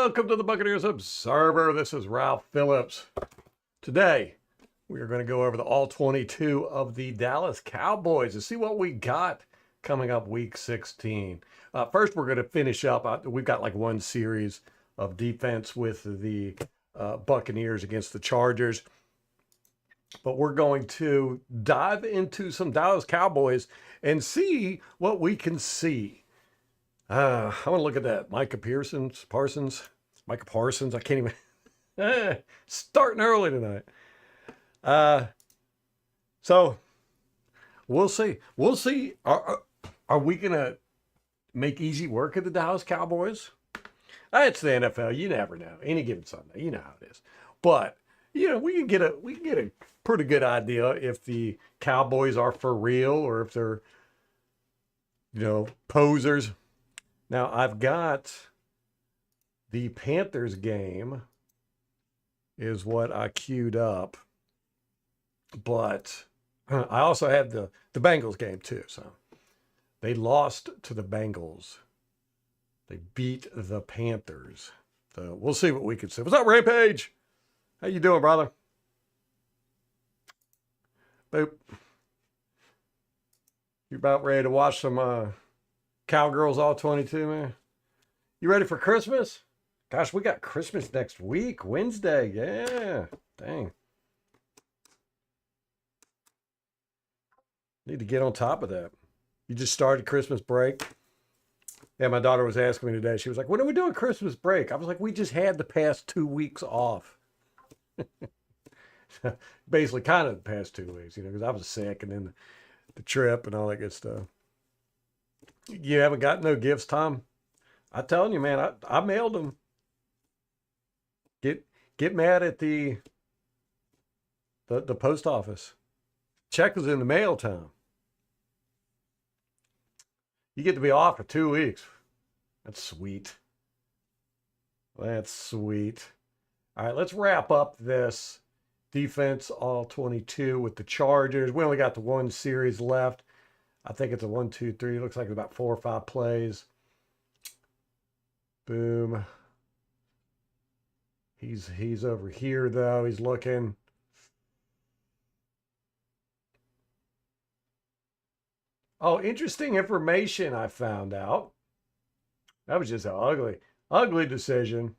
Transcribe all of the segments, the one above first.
Welcome to the Buccaneers Observer. This is Ralph Phillips. Today, we are going to go over the all 22 of the Dallas Cowboys to see what we got coming up week 16. First, we're going to finish up. We've got like one series of defense with the Buccaneers against the Chargers. But we're going to dive into some Dallas Cowboys and see what we can see. I want to look at that. Micah Parsons. I can't even. Starting early tonight. So we'll see. We'll see. Are we going to make easy work of the Dallas Cowboys? It's the NFL. You never know. Any given Sunday, you know how it is. But we can get a pretty good idea if the Cowboys are for real or if they're posers. Now, I've got the Panthers game is what I queued up. But I also have the Bengals game too. So they lost to the Bengals. They beat the Panthers. So we'll see what we can see. What's up, Rampage? How you doing, brother? Boop. You about ready to watch some Cowgirls all 22, man? You ready for Christmas? Gosh, we got Christmas next week, Wednesday. Yeah, dang. Need to get on top of that. You just started Christmas break? Yeah, my daughter was asking me today. She was like, when are we doing Christmas break? I was like, we just had the past 2 weeks off. Basically, kind of the past 2 weeks, because I was sick and then the trip and all that good stuff. You haven't got no gifts, Tom? I'm telling you, man, I mailed them. Get mad at the post office. Check was in the mail, Tom. You get to be off for 2 weeks. That's sweet. That's sweet. All right, let's wrap up this defense all 22 with the Chargers. We only got the one series left. I think it's a 1, 2, 3. It looks like about 4 or 5 plays. Boom. He's over here though. He's looking. Oh, interesting information I found out. That was just an ugly decision.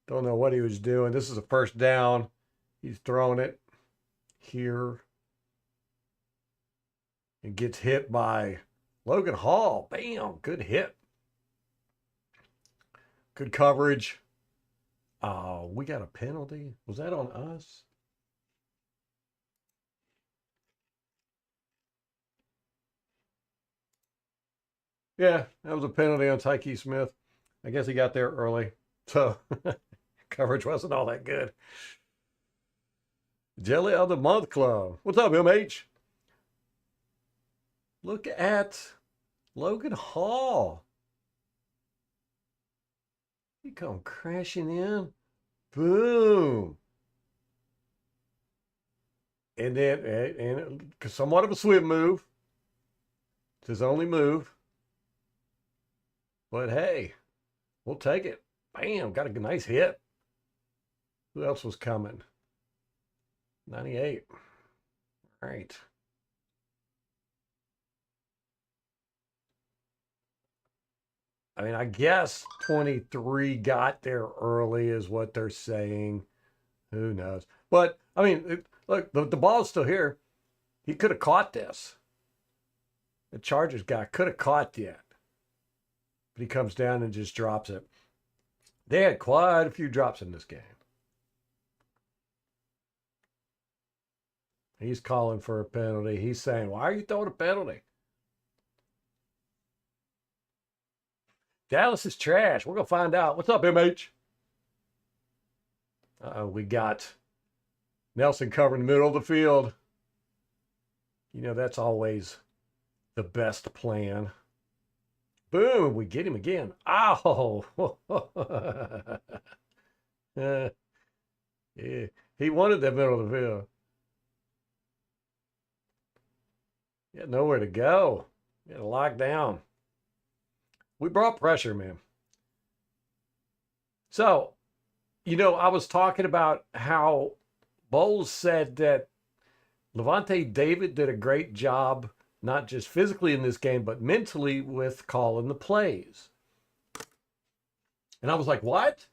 Don't know what he was doing. This is a first down. He's throwing it here. And gets hit by Logan Hall. Bam, good hit. Good coverage. Oh, we got a penalty. Was that on us? Yeah, that was a penalty on Tyke Smith. I guess he got there early. So coverage wasn't all that good. Jelly of the Month Club. What's up, MH? Look at Logan Hall. He come crashing in. Boom. And then somewhat of a swim move. It's his only move. But hey, we'll take it. Bam, got a nice hit. Who else was coming? 98. All right. I mean, I guess 23 got there early is what they're saying. Who knows? But, I mean, look, the ball's still here. He could have caught this. The Chargers guy could have caught that. But he comes down and just drops it. They had quite a few drops in this game. He's calling for a penalty. He's saying, why are you throwing a penalty? Dallas is trash. We're going to find out. What's up, MH? We got Nelson covering the middle of the field. That's always the best plan. Boom, we get him again. Ow! Yeah, he wanted that middle of the field. He had nowhere to go. He had to lock down. We brought pressure, man. So, I was talking about how Bowles said that Levante David did a great job, not just physically in this game, but mentally with calling the plays. And I was like, what?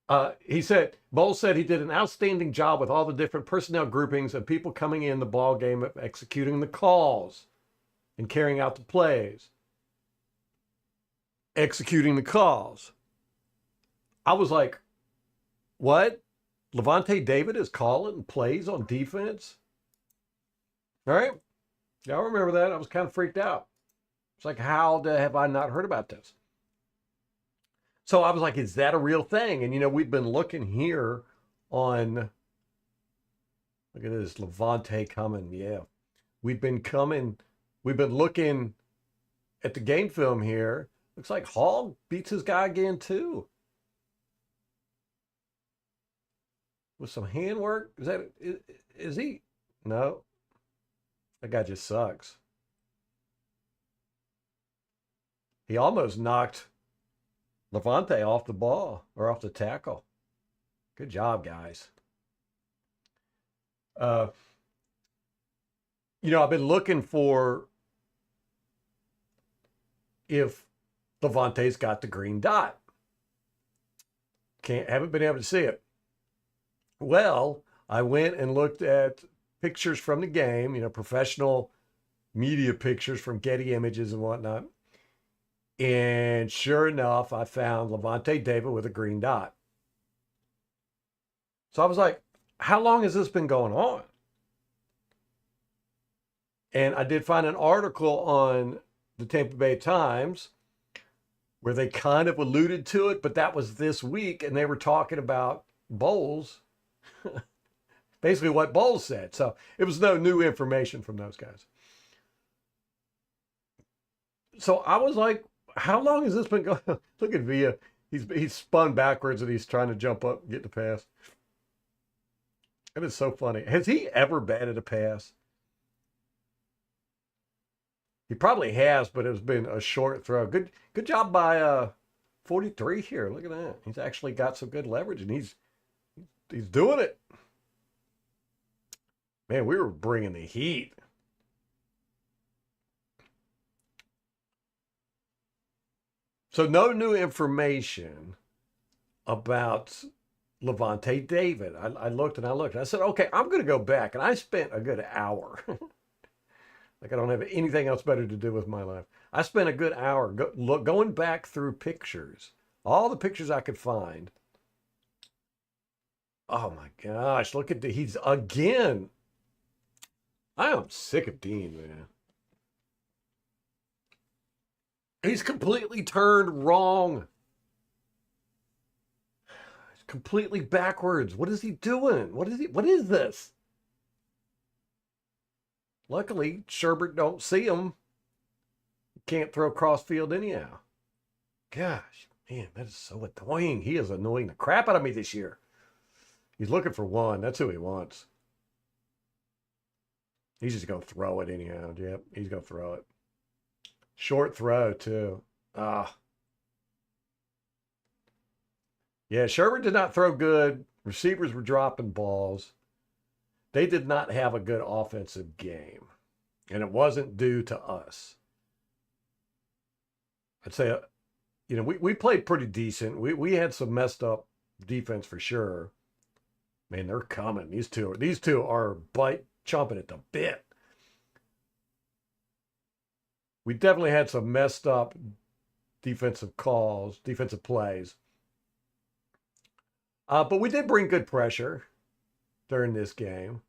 Bowles said he did an outstanding job with all the different personnel groupings and people coming in the ball game of executing the calls and carrying out the plays. Executing the calls. I was like, what? Levante David is calling plays on defense? All right. Y'all remember that? I was kind of freaked out. It's like, how have I not heard about this? So I was like, is that a real thing? And, we've been looking here on, look at this, Levante coming. Yeah. We've been looking at the game film here. Looks like Hall beats his guy again, too. With some handwork? Is he? No. That guy just sucks. He almost knocked Levante off the ball or off the tackle. Good job, guys. I've been looking for if Levante's got the green dot. Haven't been able to see it. Well, I went and looked at pictures from the game, professional media pictures from Getty Images and whatnot. And sure enough, I found Levante David with a green dot. So I was like, how long has this been going on? And I did find an article on the Tampa Bay Times where they kind of alluded to it, but that was this week, and they were talking about Bowles. Basically what Bowles said. So it was no new information from those guys. So I was like, how long has this been going on? Look at Villa. He's spun backwards and he's trying to jump up and get the pass. It is so funny. Has he ever batted a pass? He probably has, but it's been a short throw. Good job by 43 here. Look at that. He's actually got some good leverage and he's doing it. Man, we were bringing the heat. So no new information about Levante David. I looked and I looked. And I said, okay, I'm going to go back. And I spent a good hour. Like I don't have anything else better to do with my life. I spent a good hour going back through pictures. All the pictures I could find. Oh my gosh, look at he's again. I am sick of Dean, man. He's completely turned wrong. He's completely backwards. What is he doing? What is this? Luckily, Sherbert don't see him. Can't throw crossfield anyhow. Gosh, man, that is so annoying. He is annoying the crap out of me this year. He's looking for one. That's who he wants. He's just going to throw it anyhow. Yep, he's going to throw it. Short throw, too. Yeah, Sherbert did not throw good. Receivers were dropping balls. They did not have a good offensive game. And it wasn't due to us. I'd say, we played pretty decent. We had some messed up defense for sure. Man, they're coming. These two are chomping at the bit. We definitely had some messed up defensive calls, defensive plays. But we did bring good pressure during this game.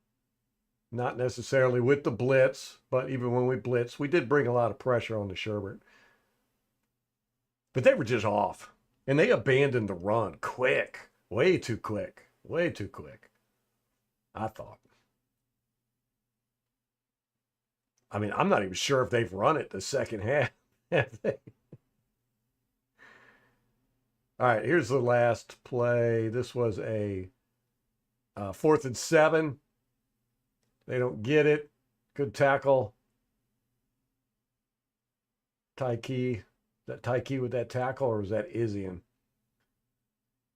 Not necessarily with the blitz, but even when we blitzed, we did bring a lot of pressure on the Sherbert. But they were just off. And they abandoned the run quick. Way too quick. Way too quick. I thought. I mean, I'm not even sure if they've run it the second half. All right, here's the last play. This was a 4th and 7. They don't get it. Good tackle. Tyke. that Tyke with that tackle, or was that Izzian?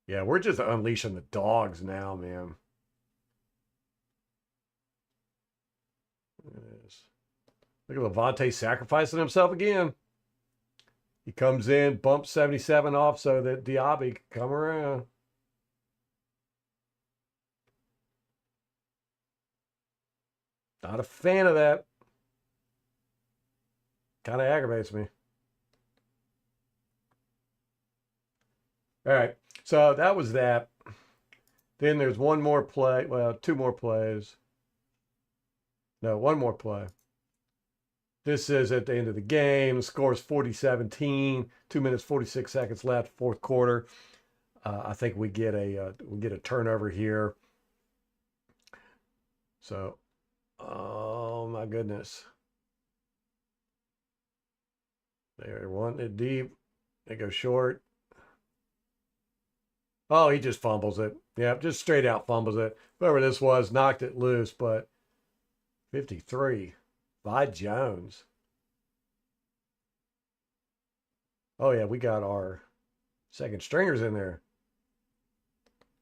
Yeah, we're just unleashing the dogs now, man. Yes. Look at Levante sacrificing himself again. He comes in, bumps 77 off so that Diaby can come around. Not a fan of that. Kind of aggravates me. All right, so that was that. Then there's one more play. Well, two more plays. No, one more play. This is at the end of the game. The score is 40-17. 2 minutes 46 seconds left, fourth quarter. I think we get a turnover here. So, oh my goodness, they're wanting it deep. They go short. Oh, he just fumbles it. Yeah, just straight out fumbles it. Whoever this was knocked it loose, but 53. Vi Jones. Oh, yeah, we got our second stringers in there.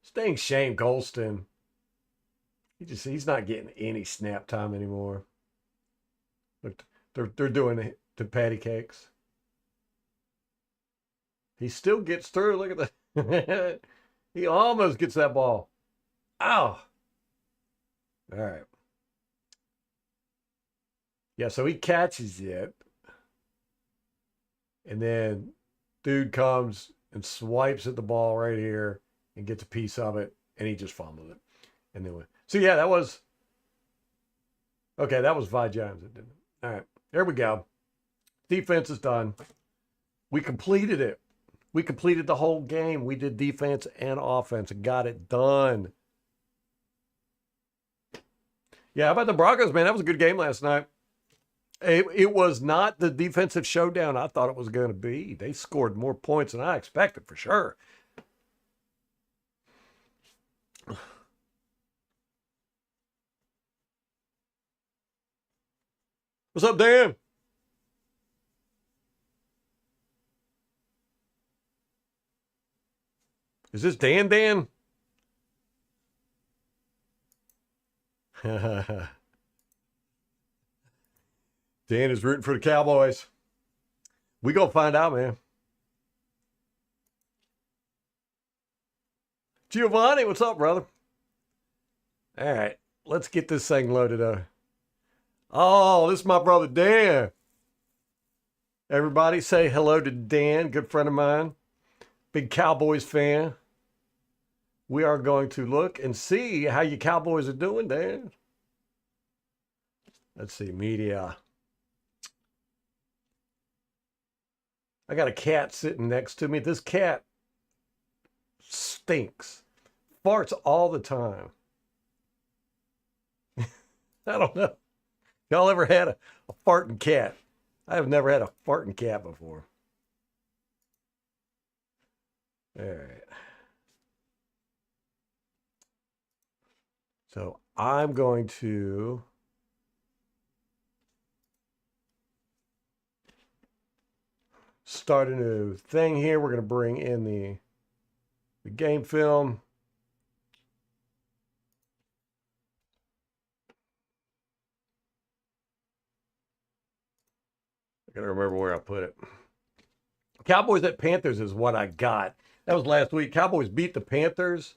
Staying Shane Golston. He's not getting any snap time anymore. Look, they're doing the patty cakes. He still gets through. Look at that. He almost gets that ball. Ow. All right. Yeah, so he catches it. And then dude comes and swipes at the ball right here and gets a piece of it, and he just fumbled it. And then so yeah, that was Vi Jones that did it. All right, there we go. Defense is done. We completed it. We completed the whole game. We did defense and offense and got it done. Yeah, how about the Broncos, man? That was a good game last night. It was not the defensive showdown I thought it was going to be. They scored more points than I expected, for sure. What's up, Dan? Is this Dan? Dan is rooting for the Cowboys. We gonna find out, man. Giovanni, what's up, brother? All right, let's get this thing loaded up. Oh, this is my brother Dan. Everybody say hello to Dan, good friend of mine, big Cowboys fan. We are going to look and see how you Cowboys are doing, Dan. Let's see, media. I got a cat sitting next to me. This cat stinks, farts all the time. I don't know. Y'all ever had a farting cat? I have never had a farting cat before. All right. So I'm going to start a new thing here. We're going to bring in the game film. I got to remember where I put it. Cowboys at Panthers is what I got. That was last week. Cowboys beat the Panthers.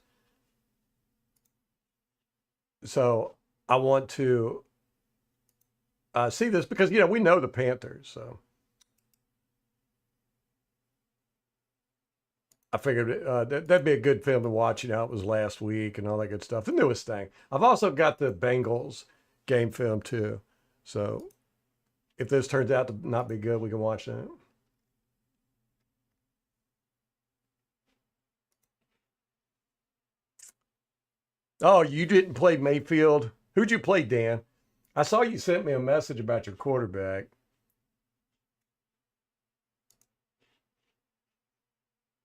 So I want to see this because, we know the Panthers. So I figured that'd be a good film to watch. It was last week and all that good stuff. The newest thing. I've also got the Bengals game film too. So if this turns out to not be good, we can watch that. Oh, you didn't play Mayfield? Who'd you play, Dan? I saw you sent me a message about your quarterback.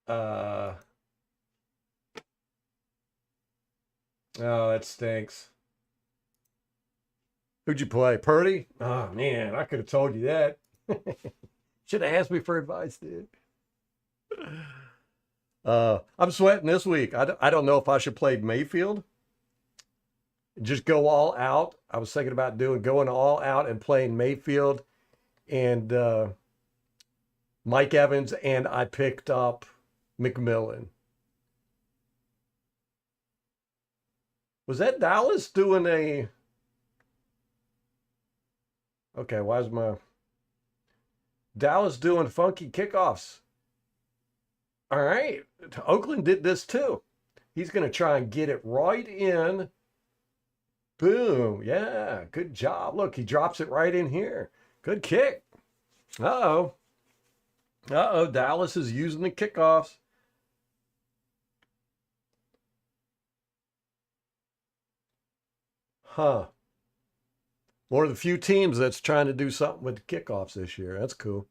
Oh, that stinks. Who'd you play? Purdy? Oh, man, I could have told you that. Should have asked me for advice, dude. I'm sweating this week. I don't know if I should play Mayfield, just go all out. I was thinking about going all out and playing Mayfield and Mike Evans, and I picked up McMillan. Was that Dallas doing a... Okay, why is my... Dallas doing funky kickoffs? All right. Oakland did this too. He's going to try and get it right in. Boom. Yeah, good job. Look, he drops it right in here. Good kick. Uh-oh. Uh-oh, Dallas is using the kickoffs. Huh. One of the few teams that's trying to do something with the kickoffs this year. That's cool.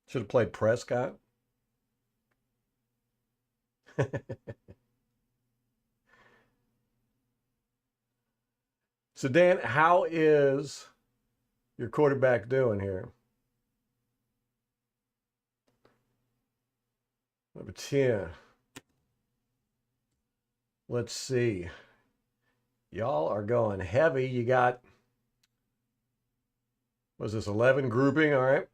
Should have played Prescott. So, Dan, how is your quarterback doing here? Number 10. Let's see. Y'all are going heavy. You got, was this 11 grouping? All right.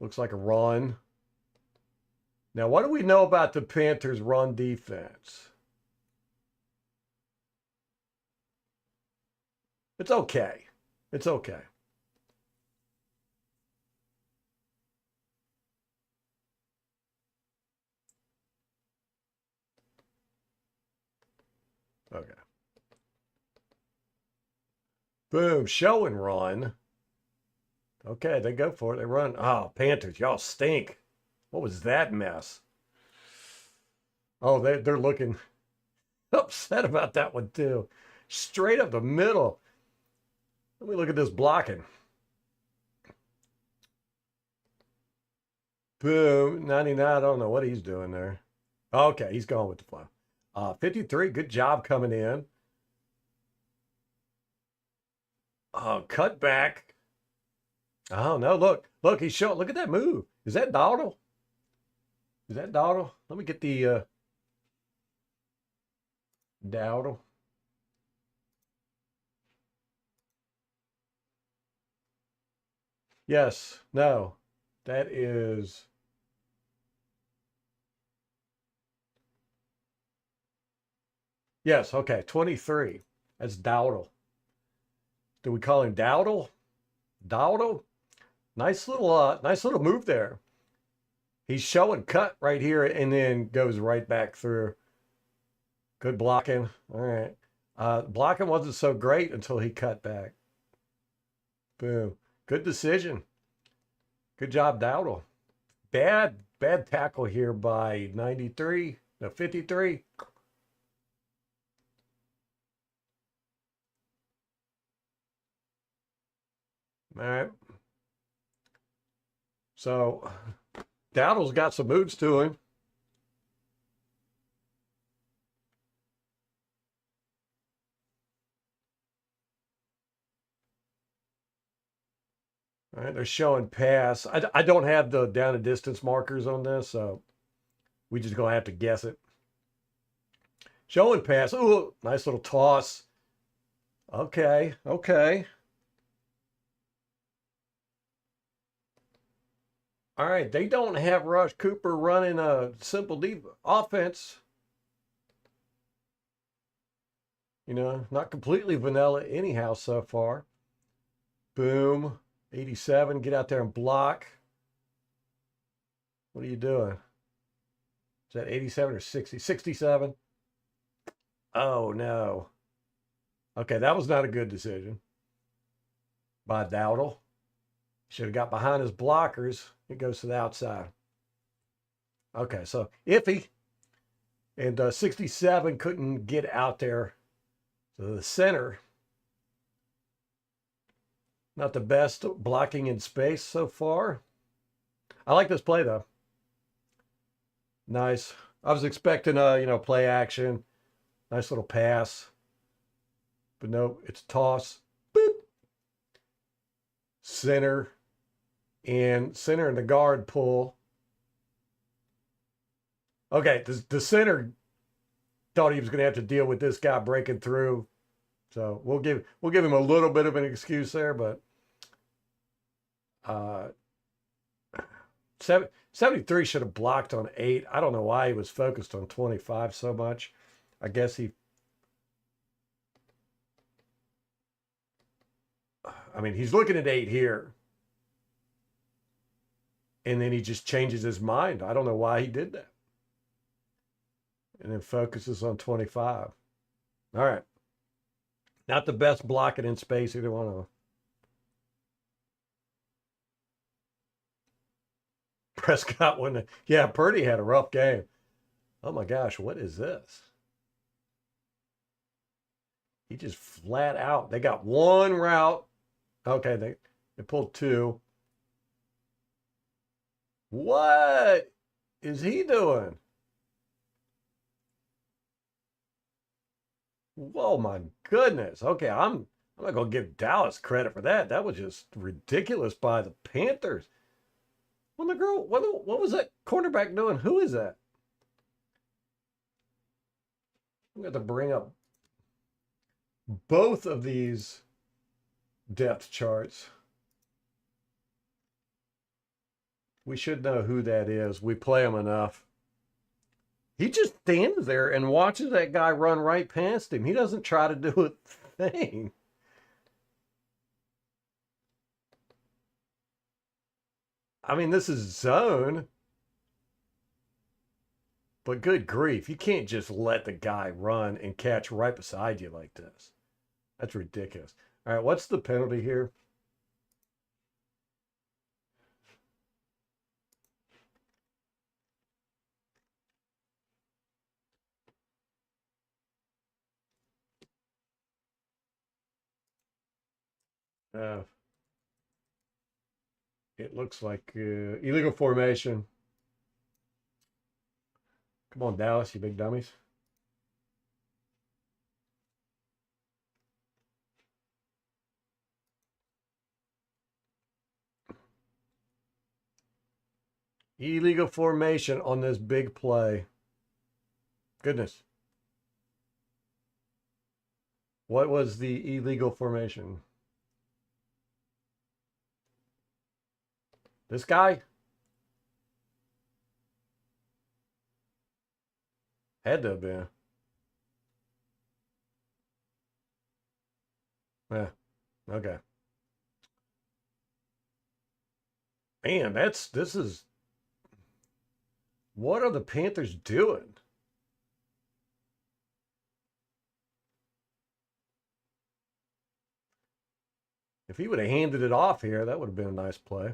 Looks like a run. Now, what do we know about the Panthers' run defense? It's okay. It's okay. Okay. Boom. Show and run. Okay, they go for it. They run. Oh, Panthers, y'all stink. What was that mess? Oh, they're looking upset about that one too. Straight up the middle. Let me look at this blocking. Boom. 99. I don't know what he's doing there. Okay, he's going with the flow. 53. Good job coming in. Oh, cut back. Oh, no. Look, he's showing. Look at that move. Is that Dowdle? Is that Dowdle? Let me get the Dowdle. Yes. No. That is... Yes, okay. 23. That's Dowdle. Do we call him Dowdle? Dowdle? Nice little move there. He's showing cut right here and then goes right back through. Good blocking. All right. Blocking wasn't so great until he cut back. Boom. Good decision. Good job, Dowdle. Bad tackle here by 93. No, 53. All right. So Dowdle's got some moves to him. All right, they're showing pass. I don't have the down and distance markers on this, so we just gonna have to guess it. Showing pass. Ooh, nice little toss. Okay, okay. All right, they don't have Rush Cooper running a simple deep offense. You know, not completely vanilla anyhow so far. Boom. 87. Get out there and block. What are you doing? Is that 87 or 60? 67. Oh, no. Okay, that was not a good decision by Dowdle. Should have got behind his blockers. It goes to the outside. Okay, so iffy. And 67 couldn't get out there to the center. Not the best blocking in space so far. I like this play, though. Nice. I was expecting play action. Nice little pass. But no, it's toss, boop, center, and center and the guard pull. Okay, the center thought he was going to have to deal with this guy breaking through. So we'll give him a little bit of an excuse there, but 73 should have blocked on 8. I don't know why he was focused on 25 so much. I guess he's looking at 8 here. And then he just changes his mind. I don't know why he did that. And then focuses on 25. All right. Not the best blocking in space, either one of them. Prescott wouldn't. Yeah, Purdy had a rough game. Oh my gosh, what is this? He just flat out. They got one route. Okay, they pulled 2. What is he doing? Oh my goodness. Okay, I'm not gonna give Dallas credit for that. That was just ridiculous by the Panthers. Well, the girl, what was that cornerback doing? Who is that? I'm going to bring up both of these depth charts. We should know who that is. We play him enough. He just stands there and watches that guy run right past him. He doesn't try to do a thing. This is zone. But good grief, you can't just let the guy run and catch right beside you like this. That's ridiculous. All right, what's the penalty here? It looks like illegal formation. Come on, Dallas, you big dummies. Illegal formation on this big play. Goodness. What was the illegal formation? This guy? Had to have been. Yeah. Okay. Man, this is. What are the Panthers doing? If he would have handed it off here, that would have been a nice play.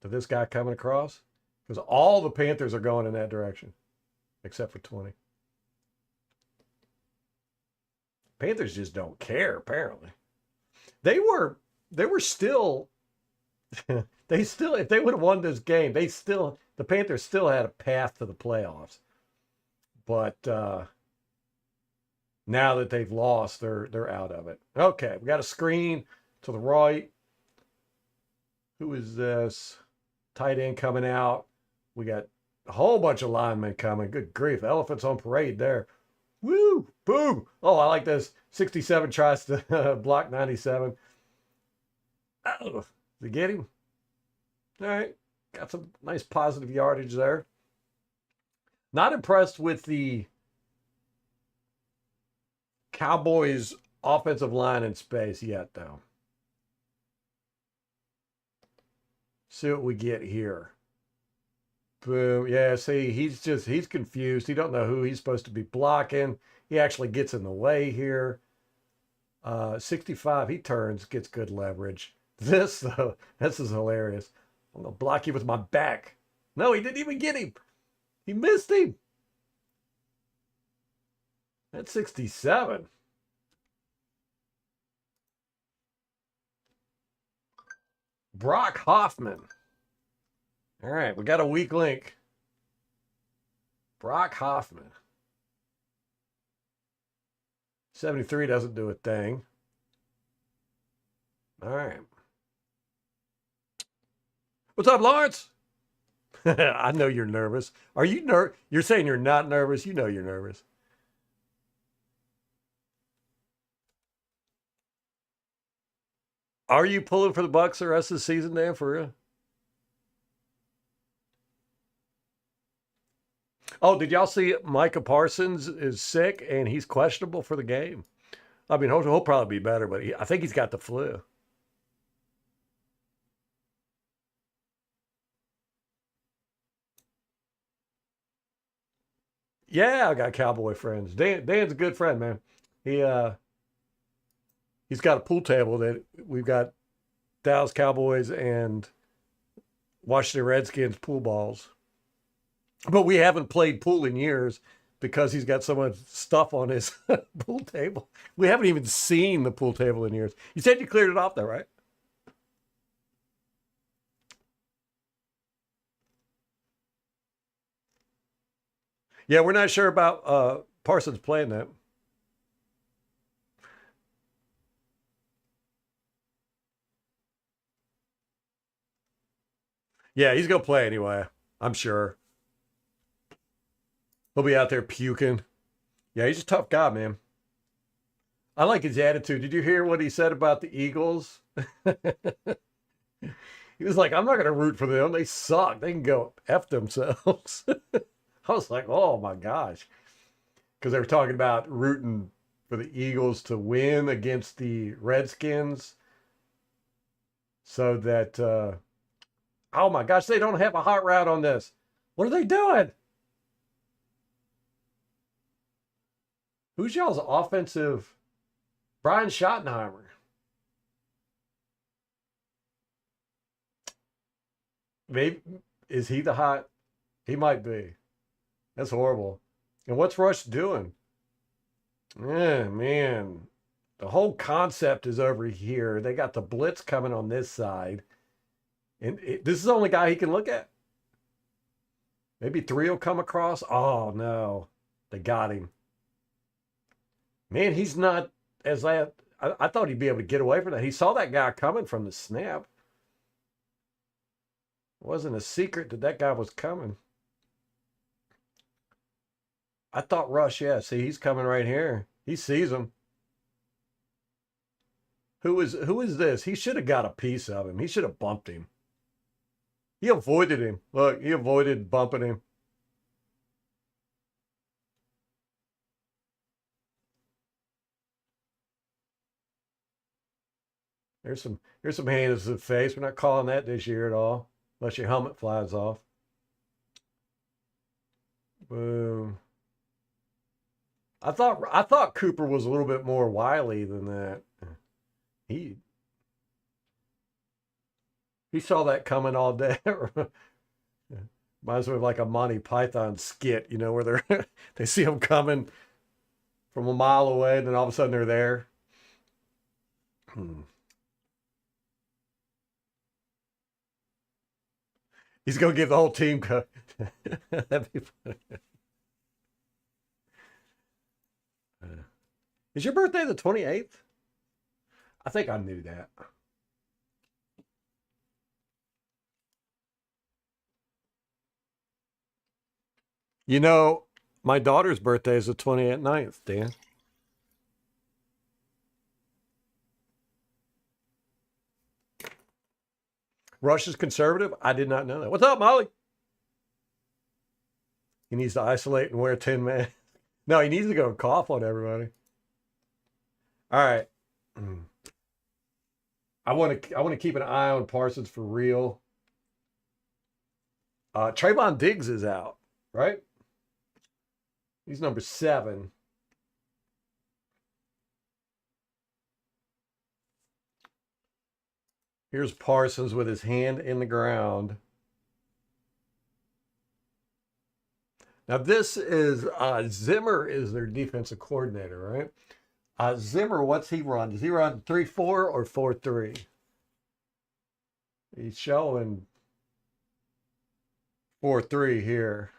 To this guy coming across. Because all the Panthers are going in that direction. Except for 20. Panthers just don't care, apparently. They were still they still, if they would have won this game, the Panthers still had a path to the playoffs. But now that they've lost, they're out of it. Okay, we got a screen to the right. Who is this? Tight end coming out. We got a whole bunch of linemen coming. Good grief. Elephants on parade there. Woo! Boom! Oh, I like this. 67 tries to block 97. Oh, did he get him? All right. Got some nice positive yardage there. Not impressed with the Cowboys offensive line in space yet, though. See what we get here. Boom. Yeah, see, he's confused. He don't know who he's supposed to be blocking. He actually gets in the way here. 65, he turns, gets good leverage. This, though, this is hilarious. I'm going to block you with my back. No, he didn't even get him. He missed him. That's 67. Brock Hoffman. All right, we got a weak link. Brock Hoffman. 73 doesn't do a thing. All right. What's up, Lawrence? I know you're nervous. Are you You're saying you're not nervous. You know you're nervous. Are you pulling for the Bucs the rest of the season, Dan, for real? Oh, did y'all see Micah Parsons is sick and he's questionable for the game? I mean, he'll probably be better, but I think he's got the flu. Yeah, I got Cowboy friends. Dan's a good friend, man. He he's got a pool table that we've got Dallas Cowboys and Washington Redskins pool balls. But we haven't played pool in years because he's got so much stuff on his pool table. We haven't even seen the pool table in years. You said you cleared it off though, right? Yeah, we're not sure about Parsons playing that. Yeah, he's gonna play anyway. I'm sure. He'll be out there puking. Yeah, he's a tough guy, man. I like his attitude. Did you hear what he said about the Eagles? He was like, I'm not going to root for them. They suck. They can go F themselves. I was like, oh my gosh. Because they were talking about rooting for the Eagles to win against the Redskins so that, oh my gosh, they don't have a hot route on this. What are they doing? Who's y'all's offensive? Brian Schottenheimer. Maybe is he the hot? He might be. That's horrible. And what's Rush doing? Yeah, man. The whole concept is over here. They got the blitz coming on this side. And this is the only guy he can look at. Maybe three will come across. Oh, no. They got him. Man, he's not as I thought he'd be able to get away from that. He saw that guy coming from the snap. It wasn't a secret that that guy was coming. I thought Rush, yeah. See, he's coming right here. He sees him. Who is this? He should have got a piece of him. He should have bumped him. He avoided him. Look, he avoided bumping him. Here's some hands to the face. We're not calling that this year at all, unless your helmet flies off. Boom. I thought Cooper was a little bit more wily than that. He he saw that coming all day. Reminds me of like a Monty Python skit, where they see him coming from a mile away, and then all of a sudden they're there. Hmm. He's gonna give the whole team. That'd be funny. Is your birthday the 28th? I think I knew that. You know, my daughter's birthday is the 29th, Dan. Rush is conservative. I did not know that. What's up, Molly? He needs to isolate and wear 10 man. No, he needs to go cough on everybody. All right. I want to keep an eye on Parsons for real. Trayvon Diggs is out, right? He's number 7. Here's Parsons with his hand in the ground. Now this is Zimmer is their defensive coordinator, right? Zimmer, what's he run? Does he run 3-4 or 4-3? He's showing 4-3 here.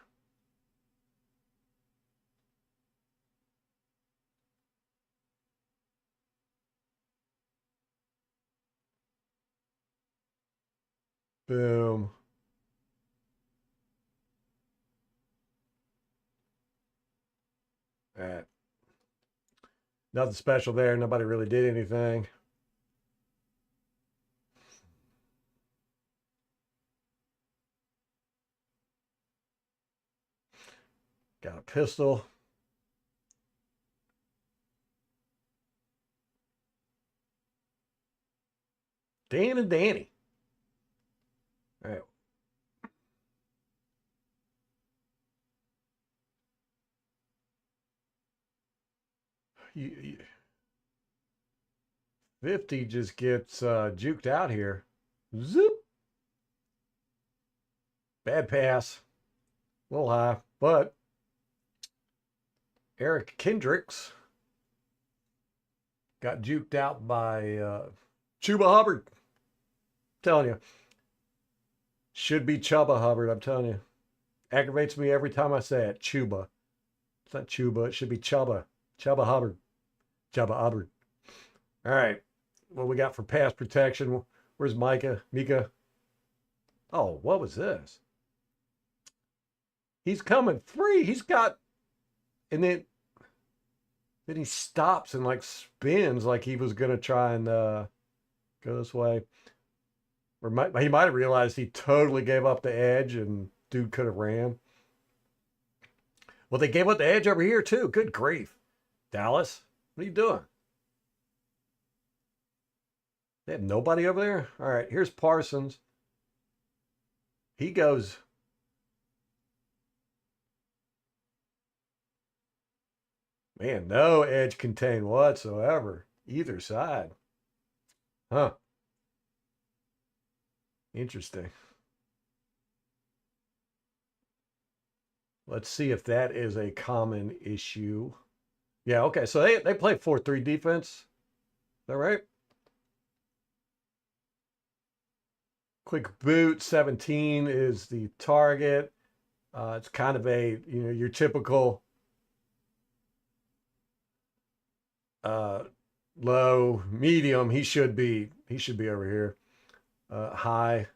Boom. All right. Nothing special there. Nobody really did anything. Got a pistol. Dan and Danny. All right. You, 50 just gets juked out here. Zoop. Bad pass. A little high, but Eric Kendricks got juked out by Chuba Hubbard. I'm telling you. Should be Chuba Hubbard, I'm telling you. Aggravates me every time I say it. Chuba. It's not Chuba. It should be Chuba. Chuba Hubbard. Chuba Hubbard. All right. What we got for pass protection? Where's Mika? Oh, what was this? He's coming free. He's got, and then he stops and like spins like he was gonna try and go this way. Or he might have realized he totally gave up the edge and dude could have ran. Well, they gave up the edge over here too. Good grief. Dallas, what are you doing? They have nobody over there? All right, here's Parsons. He goes. Man, no edge contained whatsoever. Either side. Huh. Interesting. Let's see if that is a common issue. Yeah, okay. So they play 4-3 defense. Is that right? Quick boot, 17 is the target. It's kind of a, your typical low, medium. He should be over here. High.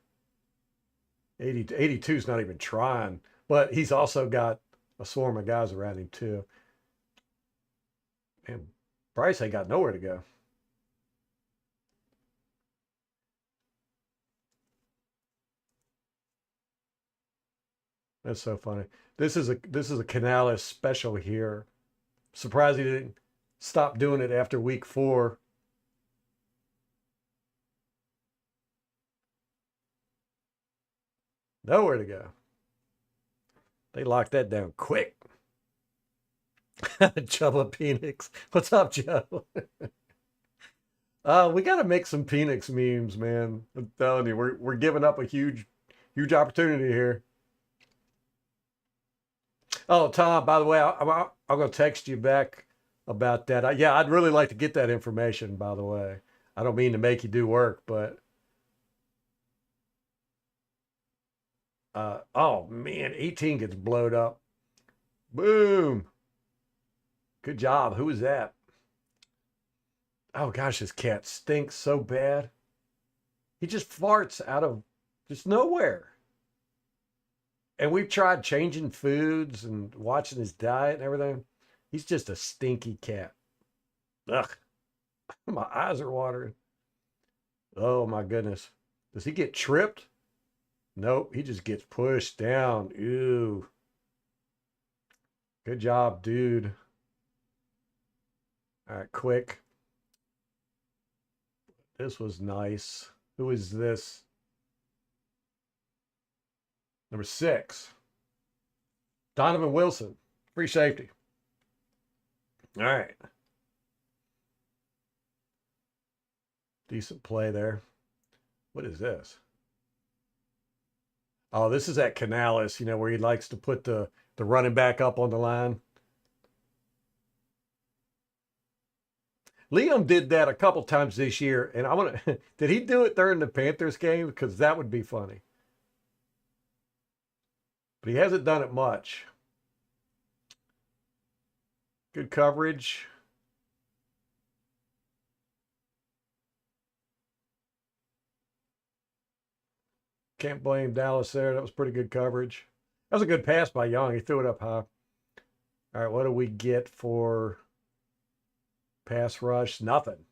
82 is not even trying, but he's also got a swarm of guys around him too. And Bryce ain't got nowhere to go. That's so funny. This is a Canales special here. Surprised he didn't stop doing it after week 4. Nowhere to go. They locked that down quick. Chubba Phoenix. What's up, Joe? We got to make some Phoenix memes, man. I'm telling you, we're giving up a huge opportunity here. Oh, Tom, by the way, I'm going to text you back about that. Yeah, I'd really like to get that information, by the way. I don't mean to make you do work, but oh man, 18 gets blowed up. Boom. Good job. Who was that? Oh gosh, this cat stinks so bad. He just farts out of just nowhere. And we've tried changing foods and watching his diet and everything. He's just a stinky cat. Ugh. My eyes are watering. Oh my goodness. Does he get tripped? Nope, he just gets pushed down. Ew. Good job, dude. All right, quick. This was nice. Who is this? Number 6. Donovan Wilson. Free safety. All right. Decent play there. What is this? Oh, this is at Canales, where he likes to put the running back up on the line. Liam did that a couple times this year, and I want to. Did he do it during the Panthers game? Because that would be funny. But he hasn't done it much. Good coverage. Can't blame Dallas there. That was pretty good coverage. That was a good pass by Young. He threw it up high. All right, what do we get for pass rush? Nothing.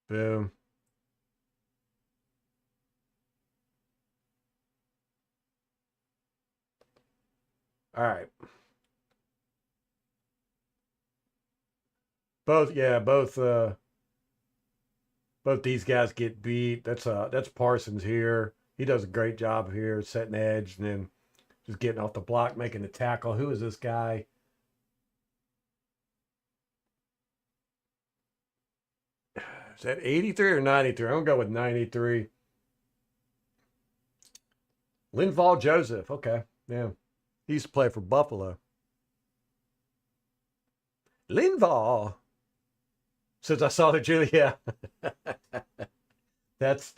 Boom. All right. Both these guys get beat. That's Parsons here. He does a great job here, setting edge and then just getting off the block, making the tackle. Who is this guy? Is that 83 or 93? I'm gonna go with 93. Linval Joseph. Okay. Yeah. He used to play for Buffalo. Linval. Since I saw the Julia. That's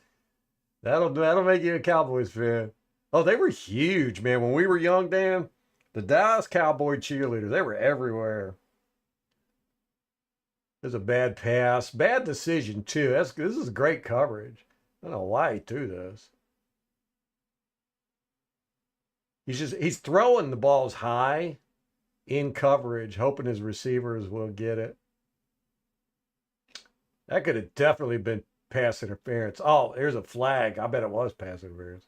that'll make you a Cowboys fan. Oh, they were huge, man. When we were young, Dan, the Dallas Cowboy cheerleaders, they were everywhere. It was a bad pass, bad decision too. This is great coverage. I don't know why he threw this. He's throwing the balls high in coverage, hoping his receivers will get it. That could have definitely been pass interference. Oh, there's a flag. I bet it was pass interference.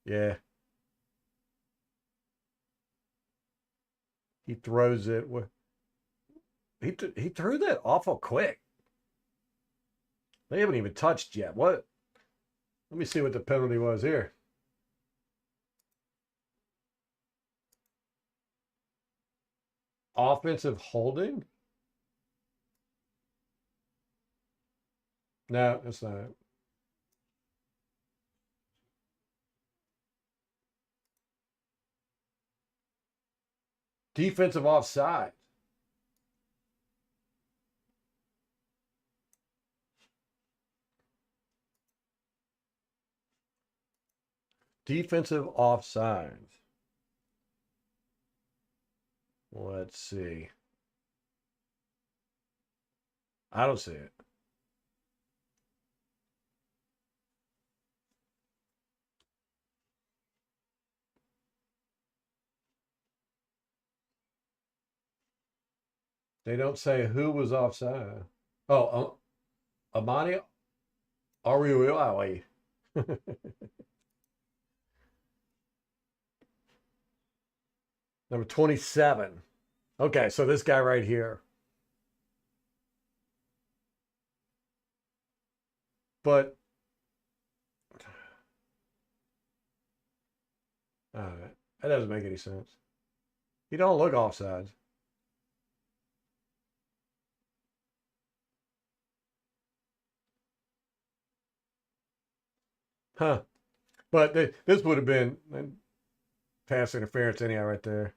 Yeah. He throws it. He threw that awful quick. They haven't even touched yet. What? Let me see what the penalty was here. Offensive holding? No, that's not it. Defensive offside. Defensive offside. Let's see. I don't see it. They don't say who was offside. Oh, Amani Ariuali. Number 27. Okay, so this guy right here. But that doesn't make any sense. He don't look offsides. Huh. But this would have been pass interference anyhow right there.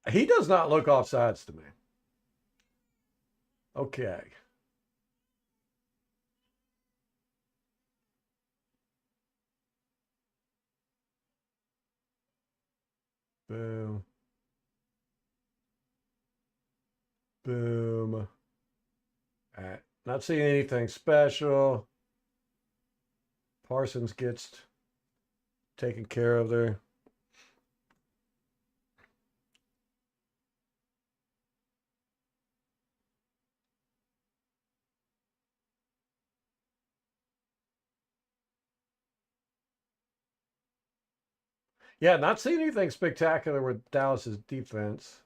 He does not look offsides to me. Okay. Boom. Boom. All right. Not seeing anything special. Parsons gets taken care of there. Yeah, not seeing anything spectacular with Dallas's defense.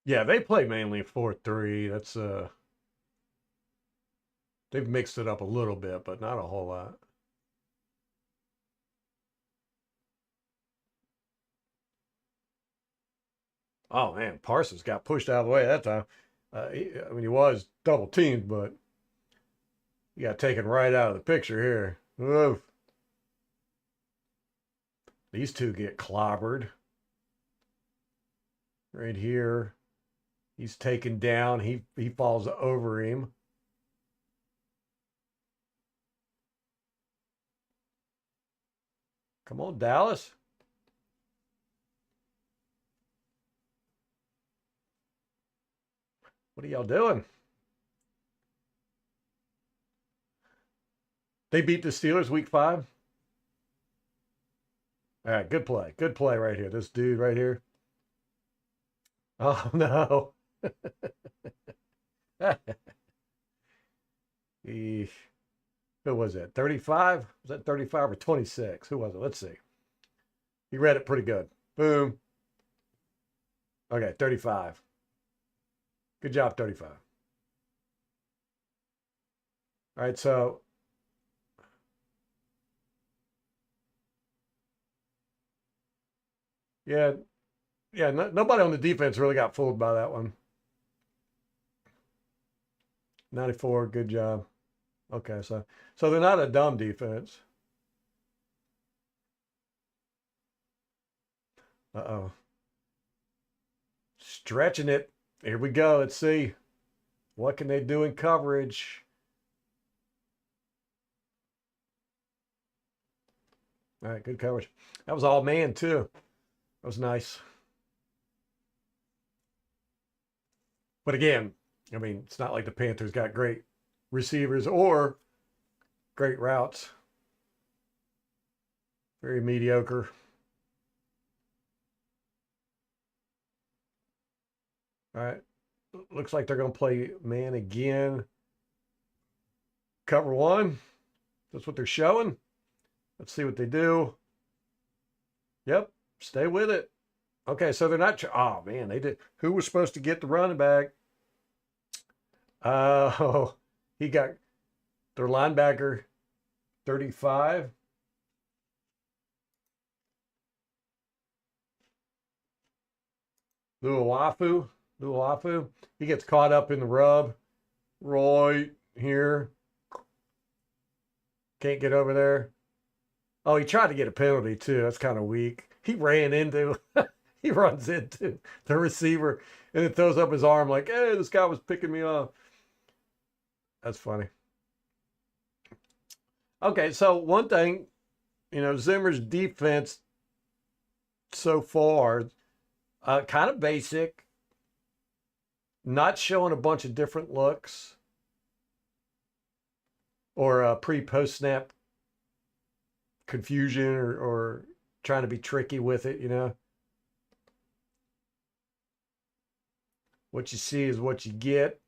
Yeah, they play mainly 4-3. That's They've mixed it up a little bit, but not a whole lot. Oh man, Parsons got pushed out of the way that time. I mean, he was double teamed, but he got taken right out of the picture here. Oof. These two get clobbered right here. He's taken down. He falls over him. Come on, Dallas. What are y'all doing? They beat the Steelers week 5. All right, good play. Good play right here. This dude right here. Oh no. Eesh. Who was that? 35? Was that 35 or 26? Who was it? Let's see. He read it pretty good. Boom. Okay, 35. Good job, 35. All right, so yeah, yeah, nobody on the defense really got fooled by that one. 94, good job. Okay, so they're not a dumb defense. Uh-oh. Stretching it. Here we go. Let's see. What can they do in coverage? All right, good coverage. That was all man, too. That was nice. But again, I mean, it's not like the Panthers got great receivers or great routes. Very mediocre. All right. Looks like they're going to play man again. Cover one. That's what they're showing. Let's see what they do. Yep. Stay with it. Okay, so they're not. Oh man, they did. Who was supposed to get the running back? Oh, he got their linebacker, 35. Luafu. He gets caught up in the rub right here. Can't get over there. Oh, he tried to get a penalty too. That's kind of weak. He ran into, he runs into the receiver and it throws up his arm like, hey, this guy was picking me off. That's funny. Okay, so one thing, Zimmer's defense so far, kind of basic, not showing a bunch of different looks or pre-post snap confusion or trying to be tricky with it. What you see is what you get.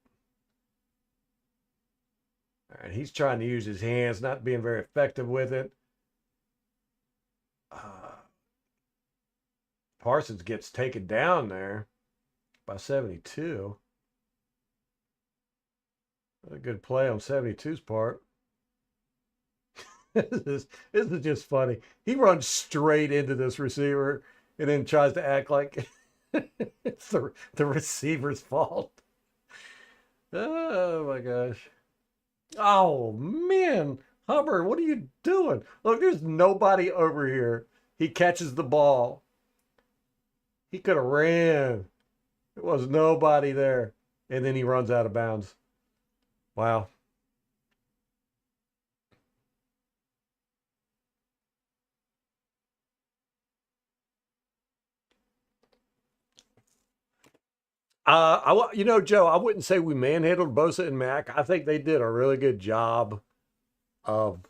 All right, he's trying to use his hands, not being very effective with it. Parsons gets taken down there by 72. A good play on 72's part. This is just funny. He runs straight into this receiver and then tries to act like it's the receiver's fault. Oh my gosh. Oh man, Hubbard, what are you doing? Look, there's nobody over here. He catches the ball. He could have ran. There was nobody there. And then he runs out of bounds. Wow. Joe, I wouldn't say we manhandled Bosa and Mack. I think they did a really good job of.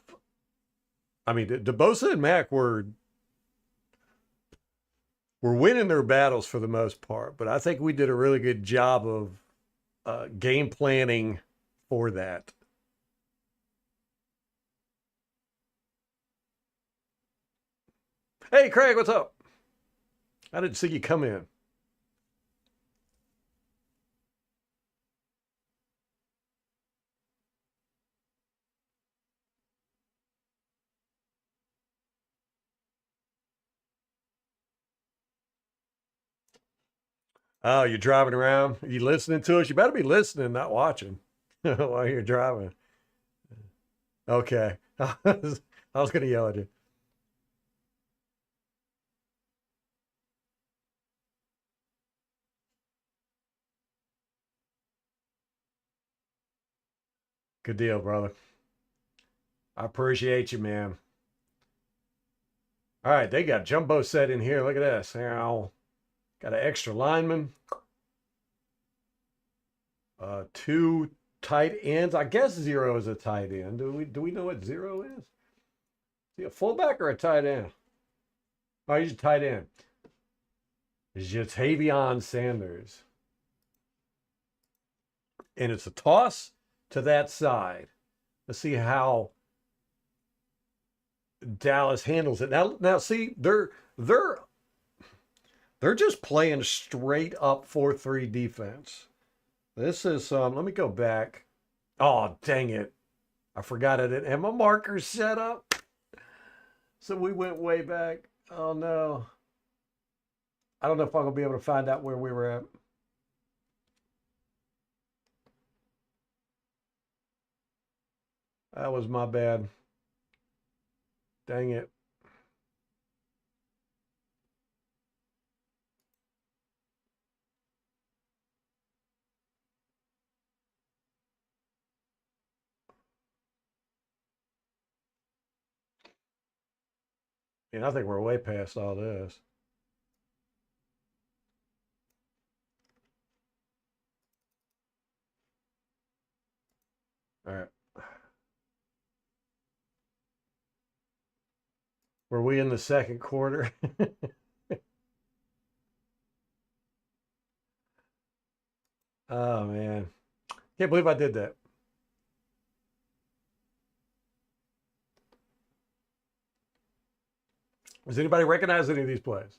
I mean, the Bosa and Mack were winning their battles for the most part, but I think we did a really good job of game planning for that. Hey, Craig, what's up? I didn't see you come in. Oh, you're driving around? Are you listening to us? You better be listening, not watching while you're driving. Okay. I was going to yell at you. Good deal, brother. I appreciate you, man. All right, they got jumbo set in here. Look at this. Now, got an extra lineman, two tight ends. I guess zero is a tight end. Do we know what zero is? Is he a fullback or a tight end? Oh, he's a tight end. It's just Javion Sanders. And it's a toss to that side. Let's see how Dallas handles it. Now, see, they're just playing straight up 4-3 defense. This is let me go back. Oh, dang it. I forgot I didn't have my markers set up. So we went way back. Oh no. I don't know if I'm gonna be able to find out where we were at. That was my bad. Dang it. And I think we're way past all this. All right. Were we in the second quarter? Oh man. Can't believe I did that. Does anybody recognize any of these plays?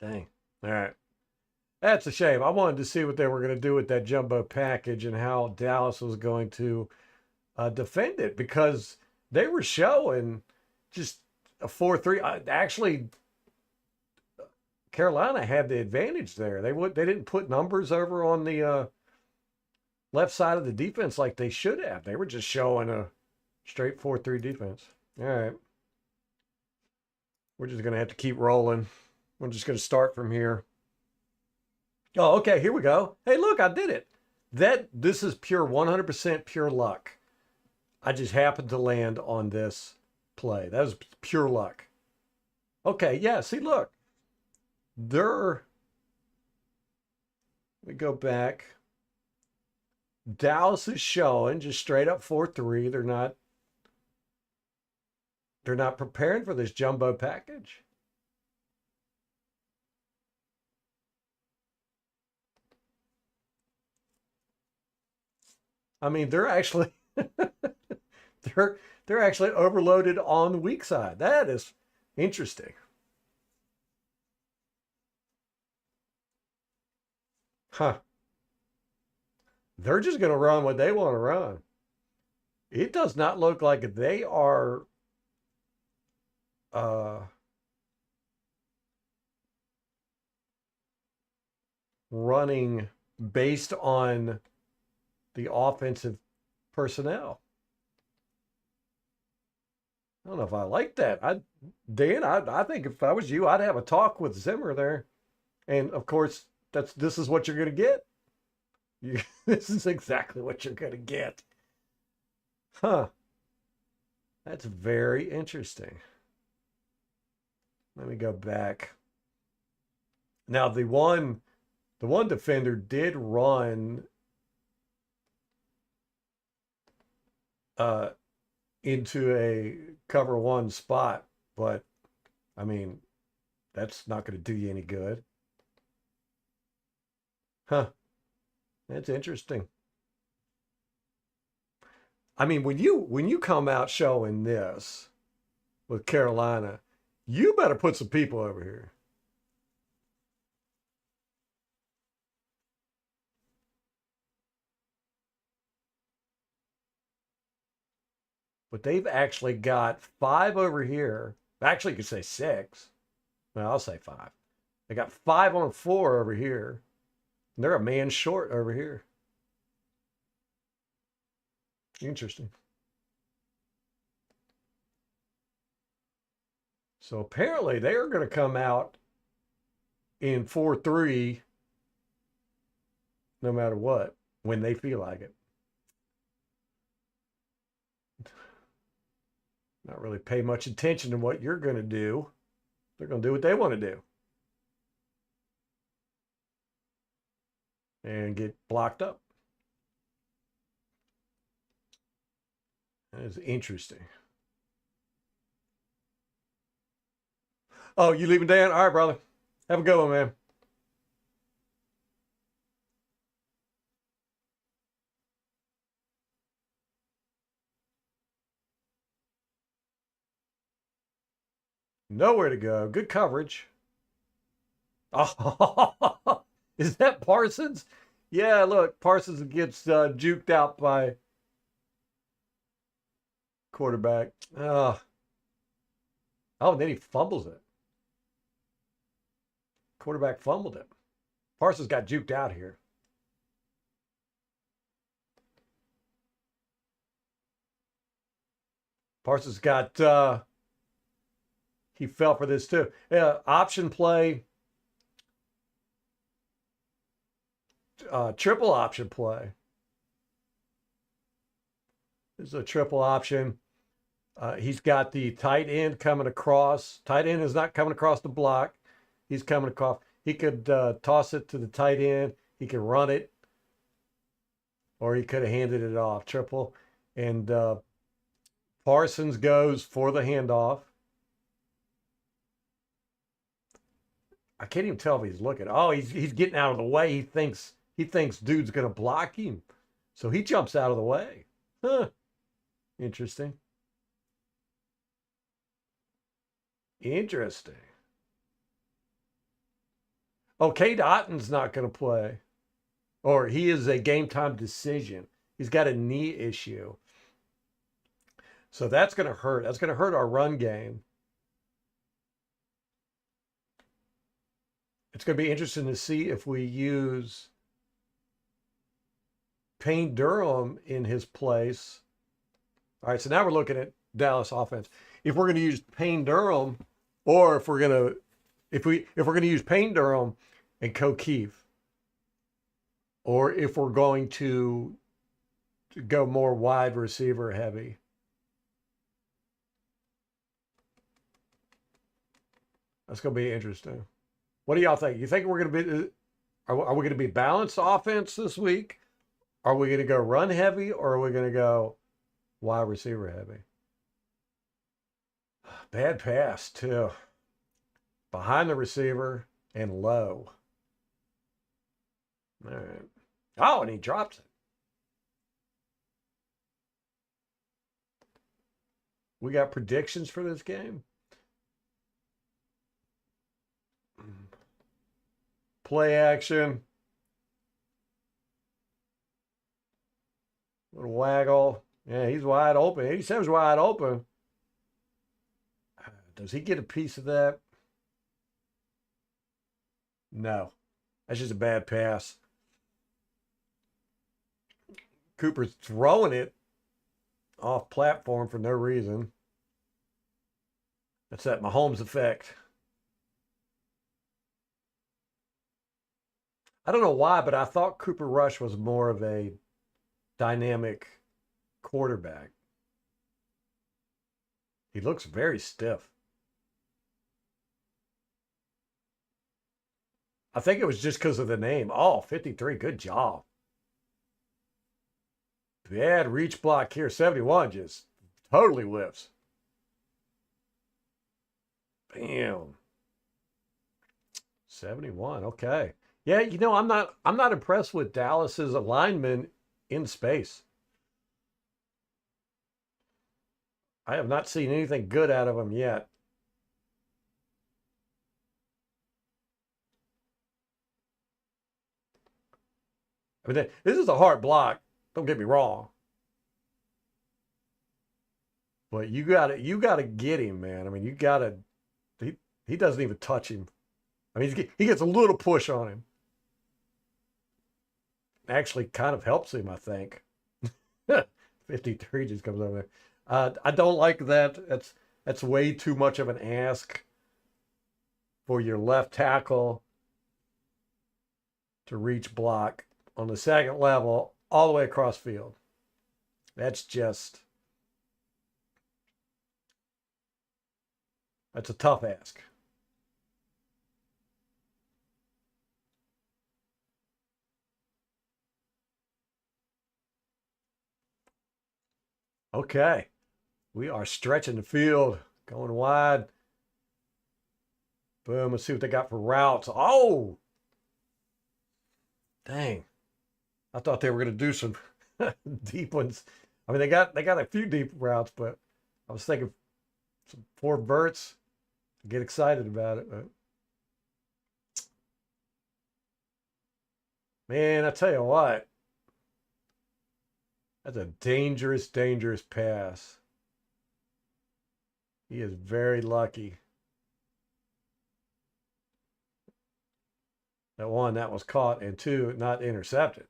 Dang. All right. That's a shame. I wanted to see what they were going to do with that jumbo package and how Dallas was going to defend it because they were showing just a 4-3. Actually, Carolina had the advantage there. They didn't put numbers over on the left side of the defense like they should have. They were just showing a straight 4-3 defense. All right. We're just going to have to keep rolling. We're just going to start from here. Oh, okay. Here we go. Hey, look, I did it. This is pure 100% pure luck. I just happened to land on this play. That was pure luck. Okay, yeah, see, look. We go back. Dallas is showing just straight up 4-3. They're not preparing for this jumbo package. I mean, they're actually they're actually overloaded on the weak side. That is interesting. Huh. They're just going to run what they want to run. It does not look like they are uh, running based on the offensive personnel. I don't know if I like that. Dan, I think if I was you, I'd have a talk with Zimmer there. And of course, this is what you're going to get. This is exactly what you're going to get. Huh. That's very interesting. Let me go back. Now the one defender did run uh into a cover one spot, but I mean, that's not going to do you any good. Huh. That's interesting. I mean, when you come out showing this with Carolina, you better put some people over here. but they've actually got 5 over here. Actually, you could say 6. Well, I'll say 5. They got 5 on 4 over here. And they're a man short over here. Interesting. So apparently they are going to come out in 4-3 no matter what when they feel like it. Not really pay much attention to what you're going to do. They're going to do what they want to do. And get blocked up. That is interesting. Oh, you leaving, Dan? All right, brother. Have a good one, man. Nowhere to go. Good coverage. Oh, is that Parsons? Yeah, look, Parsons gets juked out by quarterback. Oh, and then he fumbles it. Quarterback fumbled it. Parsons got juked out here. Parsons got, he fell for this too. Yeah, option play, triple option play. This is a triple option. He's got the tight end coming across. Tight end is not coming across the block. He's coming across. He could toss it to the tight end. He could run it. Or he could have handed it off. Triple. And Parsons goes for the handoff. I can't even tell if he's looking. Oh, he's getting out of the way. He thinks dude's gonna block him. So he jumps out of the way. Huh. Interesting. Interesting. Oh, Cade Otton's not going to play. Or he is a game time decision. He's got a knee issue. So that's going to hurt. That's going to hurt our run game. It's going to be interesting to see if we use Payne Durham in his place. All right, so now we're looking at Dallas offense. If we're going to use Payne Durham, or if we're going to use Payne Durham and Keefe, or if we're going to go more wide receiver heavy. That's going to be interesting. What do y'all think? You think we're going to be, are we going to be balanced offense this week? Are we going to go run heavy, or are we going to go wide receiver heavy? Bad pass, too. Behind the receiver and low. All right. Oh, and he drops it. We got predictions for this game. Play action. Little waggle. Yeah, he's wide open. 87's wide open. Does he get a piece of that? No. That's just a bad pass. Cooper's throwing it off platform for no reason. That's that Mahomes effect. I don't know why, but I thought Cooper Rush was more of a dynamic quarterback. He looks very stiff. I think it was just because of the name. Oh, 53, good job. Bad reach block here. 71 just totally lifts. Bam. 71, okay. Yeah, I'm not impressed with Dallas's alignment in space. I have not seen anything good out of them yet. I mean, this is a hard block. Don't get me wrong. But you gotta get him, man. I mean, you gotta. He doesn't even touch him. I mean, he gets a little push on him. Actually, kind of helps him, I think. 53 just comes over there. I don't like that. That's way too much of an ask for your left tackle to reach block on the second level all the way across field. That's a tough ask. Okay. We are stretching the field, going wide. Boom. Let's see what they got for routes. Oh, dang. I thought they were going to do some deep ones. I mean, they got a few deep routes, but I was thinking some 4 verts. Get excited about it. But man, I tell you what, that's a dangerous, dangerous pass. He is very lucky. That one, that was caught, and 2, not intercepted.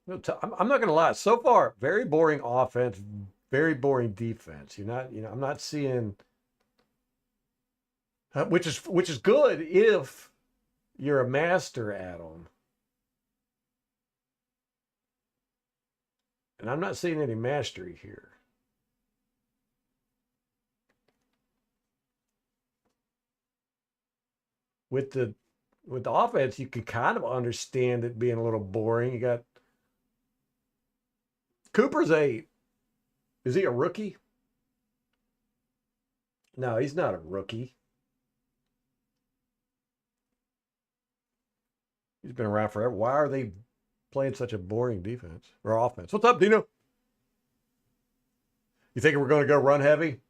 I'm not going to lie. So far, very boring offense, very boring defense. I'm not seeing, which is good if you're a master at them. And I'm not seeing any mastery here. With the offense, you can kind of understand it being a little boring. You got Cooper's is he a rookie? No, he's not a rookie. He's been around forever. Why are they playing such a boring defense or offense? What's up, Dino? You think we're going to go run heavy?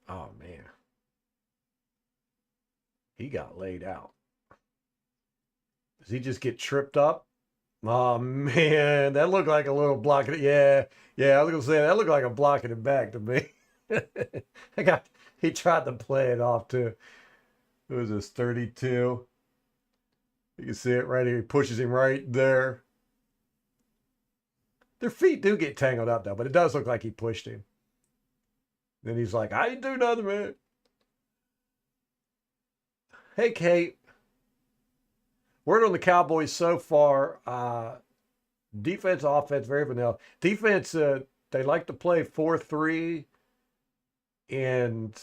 Oh, man. He got laid out. Does he just get tripped up? Oh, man. That looked like a little blocking. Yeah. Yeah, I was going to say, that looked like a blocking it back to me. He tried to play it off, too. Who is this, 32? You can see it right here. He pushes him right there. Their feet do get tangled up, though, but it does look like he pushed him. Then he's like, I ain't do nothing, man. Hey, Kate. Word on the Cowboys so far, defense, offense, very vanilla. Defense, they like to play 4-3, and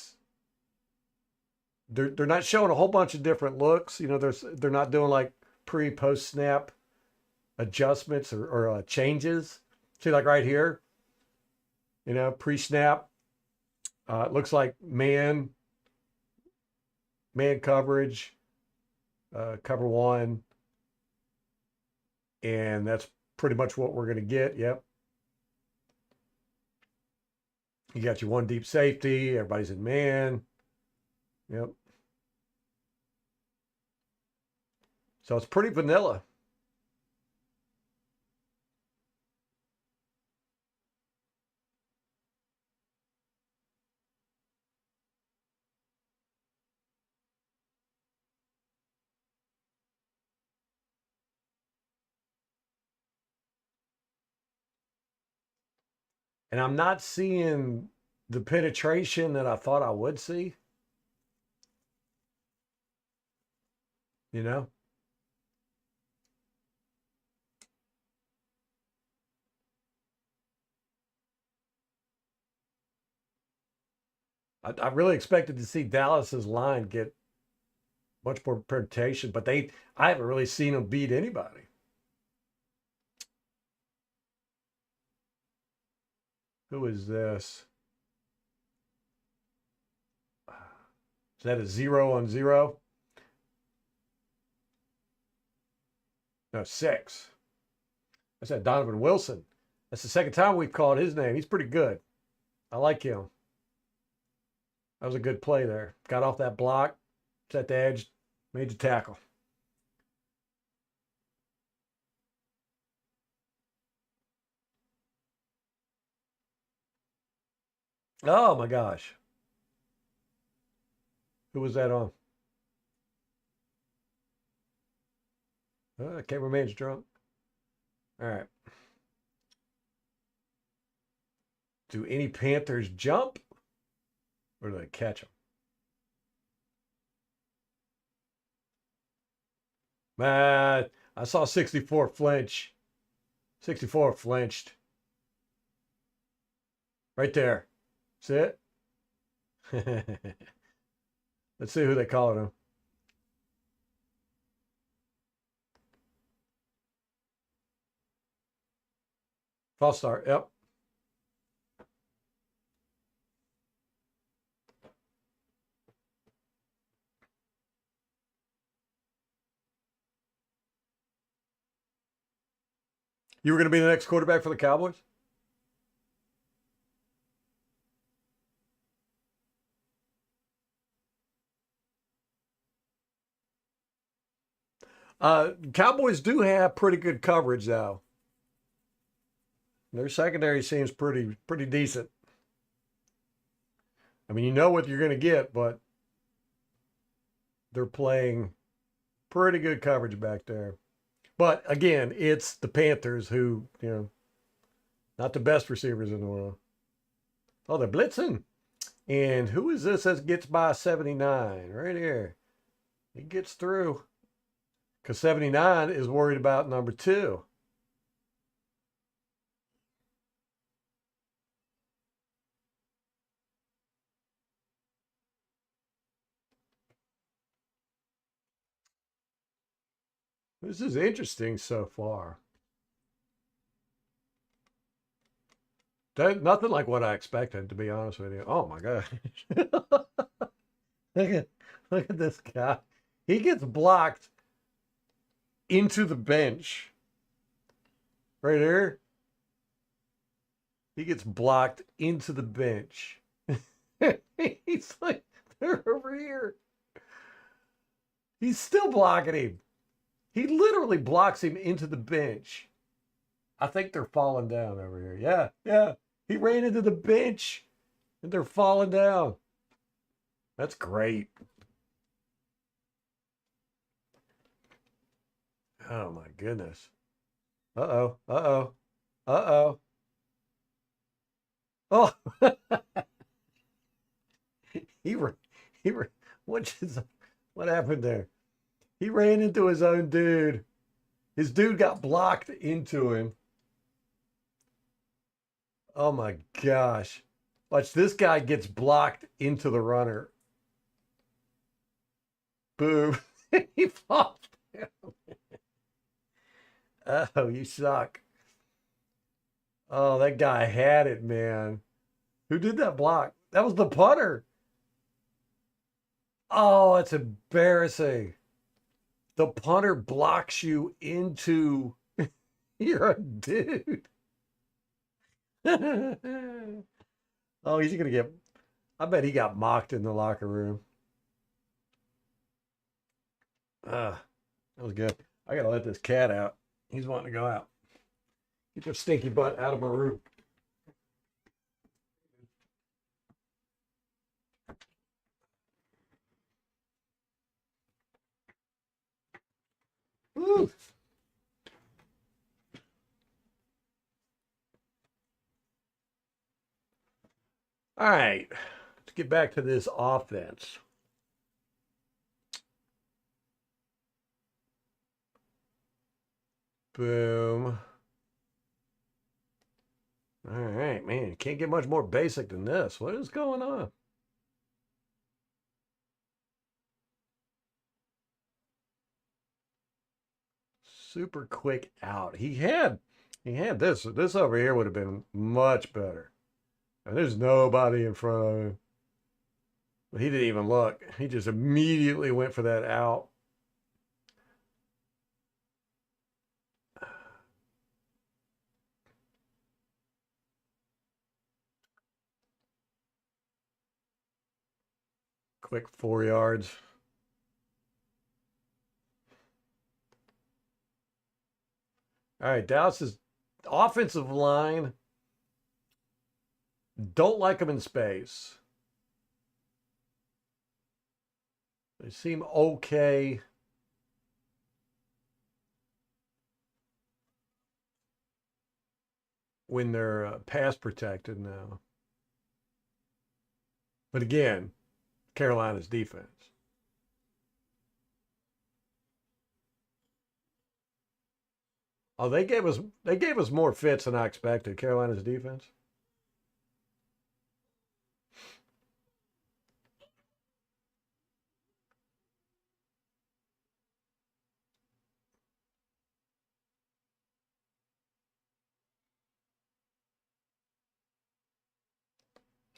they're not showing a whole bunch of different looks. They're not doing like post snap adjustments or changes. See, like right here, pre snap. It looks like man coverage, cover 1, and that's pretty much what we're going to get. Yep. You got your 1 deep safety. Everybody's in man. Yep. So it's pretty vanilla. And I'm not seeing the penetration that I thought I would see. You know? I really expected to see Dallas's line get much more penetration, but I haven't really seen them beat anybody. Who is this? Is that a 0-on-0? No, 6. I said Donovan Wilson. That's the second time we've called his name. He's pretty good. I like him. That was a good play there. Got off that block, set the edge, made the tackle. Oh my gosh. Who was that on? Cameraman's drunk. All right. Do any Panthers jump or do they catch them? Man, I saw 64 flinch. 64 flinched. Right there. See it? Let's see who they call him. False start. Yep. You were going to be the next quarterback for the Cowboys? Cowboys do have pretty good coverage, though. Their secondary seems pretty decent. I mean, you know what you're going to get, but they're playing pretty good coverage back there. But again, it's the Panthers who, not the best receivers in the world. Oh, they're blitzing. And who is this that gets by 79? Right here. He gets through. Because 79 is worried about number 2. This is interesting so far. Nothing like what I expected, to be honest with you. Oh my gosh. look at this guy. He gets blocked into the bench. Right here. He gets blocked into the bench. He's like, they're over here. He's still blocking him. He literally blocks him into the bench. I think they're falling down over here. Yeah, yeah. He ran into the bench and they're falling down. That's great. Oh my goodness. Uh-oh. Uh-oh. Uh-oh. Oh. he he what happened there? He ran into his own dude. His dude got blocked into him. Oh my gosh. Watch, this guy gets blocked into the runner. Boom. He falls down. Oh, you suck. Oh, that guy had it, man. Who did that block? That was the punter. Oh, it's embarrassing. The punter blocks you into your dude. Oh, he's going to get, I bet he got mocked in the locker room. That was good. I got to let this cat out. He's wanting to go out. Get your stinky butt out of my room. Woo. All right, let's get back to this offense. Boom. All right, man, can't get much more basic than this. What is going on? Super quick out. He had this. This over here would have been much better. And there's nobody in front of him. But he didn't even look. He just immediately went for that out. Quick 4 yards. All right, Dallas's offensive line. Don't like them in space. They seem okay. When they're pass protected now. But again, Carolina's defense. Oh, they gave us more fits than I expected. Carolina's defense.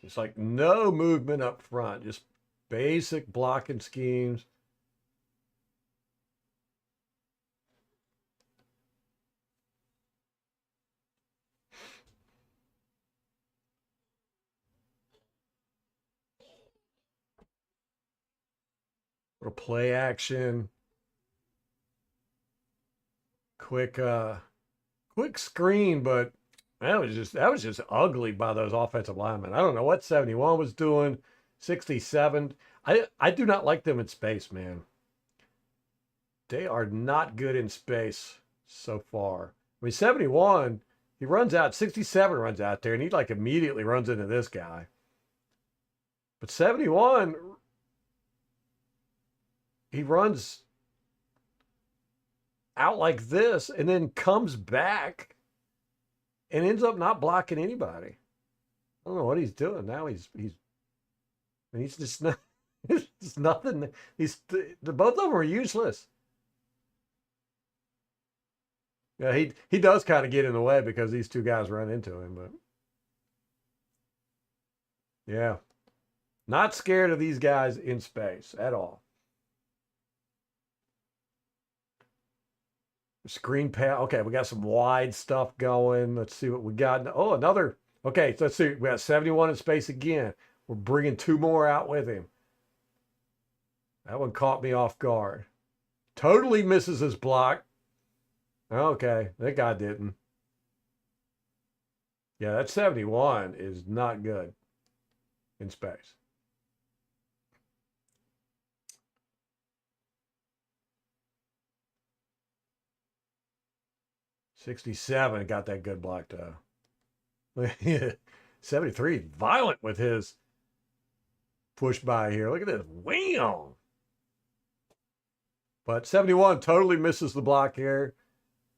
It's like no movement up front, just basic blocking schemes. Or play action, quick quick screen, but that was just ugly by those offensive linemen. I don't know what 71 was doing. 67. I do not like them in space, man. They are not good in space so far. I mean, 71, he runs out, 67 runs out there, and he like immediately runs into this guy. But 71, he runs out like this and then comes back and ends up not blocking anybody. I don't know what he's doing now. He's just not. It's nothing. Both of them are useless. Yeah, he does kind of get in the way because these two guys run into him, but yeah, not scared of these guys in space at all. Screen pass. Okay, we got some wide stuff going. Let's see what we got. Oh, another. Okay, so let's see. We got 71 in space again. We're bringing two more out with him. That one caught me off guard. Totally misses his block. Okay, that guy didn't. Yeah, that 71 is not good in space. '67 got that good block though. 73 violent with his push by here. Look at this. Wham! But 71 totally misses the block here.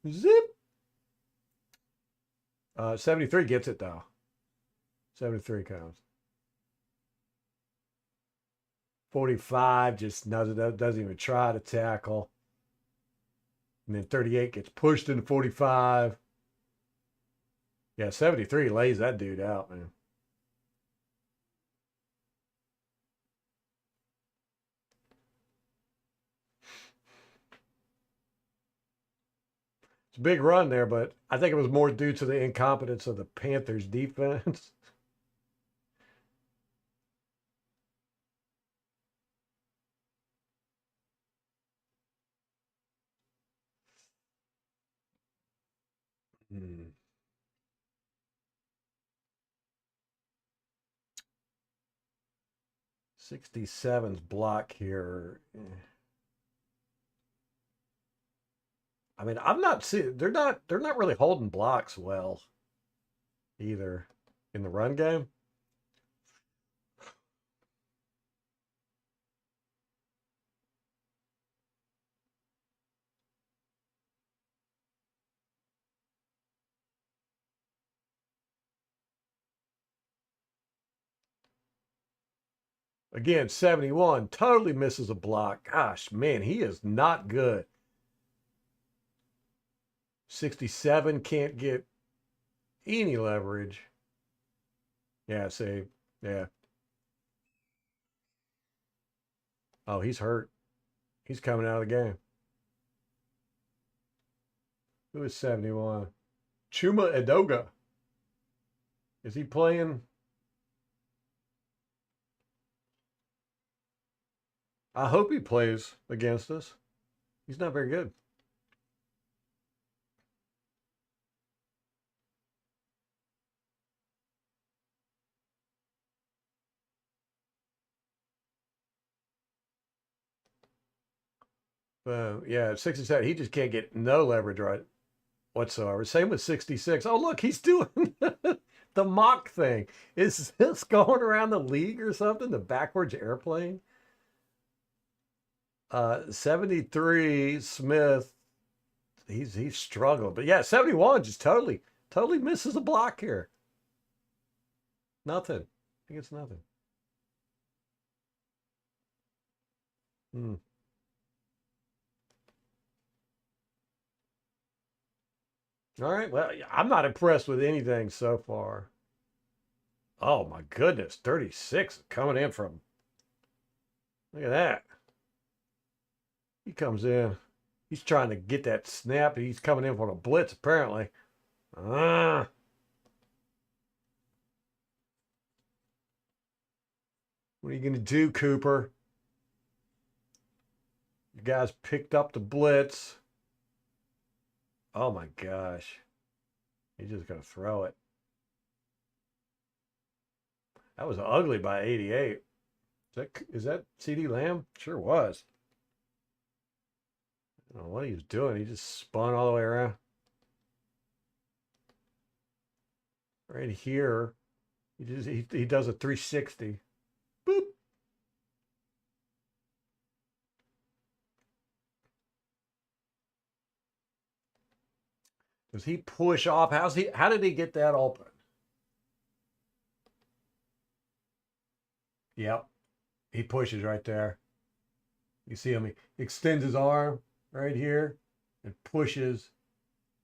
Zip. 73 gets it though. 73 comes. 45 just doesn't even try to tackle. And then 38 gets pushed into 45. Yeah, 73 lays that dude out, man. It's a big run there, but I think it was more due to the incompetence of the Panthers defense. Hmm. 67's block here. I mean, I'm not seeing they're not really holding blocks well either in the run game. Again, 71 totally misses a block. Gosh, man, he is not good. 67 can't get any leverage. Yeah, see. Yeah. Oh, he's hurt. He's coming out of the game. Who is 71? Chuma Edoga. Is he playing? I hope he plays against us. He's not very good. Yeah, 67. He just can't get no leverage right whatsoever. Same with 66. Oh, look, he's doing the mock thing. Is this going around the league or something? The backwards airplane? 73, Smith. He's struggled. But yeah, 71 just totally misses a block here. Nothing. I think it's nothing. Hmm. All right. Well, I'm not impressed with anything so far. Oh my goodness, 36 coming in from. Look at that. He comes in. He's trying to get that snap. He's coming in for a blitz, apparently. Ah. What are you going to do, Cooper? You guys picked up the blitz. Oh my gosh. He's just going to throw it. That was ugly by 88. Is that CD Lamb? Sure was. I don't know what he was doing. He just spun all the way around. Right here, he does a 360. Boop. Does he push off? How did he get that open? Yep. He pushes right there. You see him, he extends his arm right here and pushes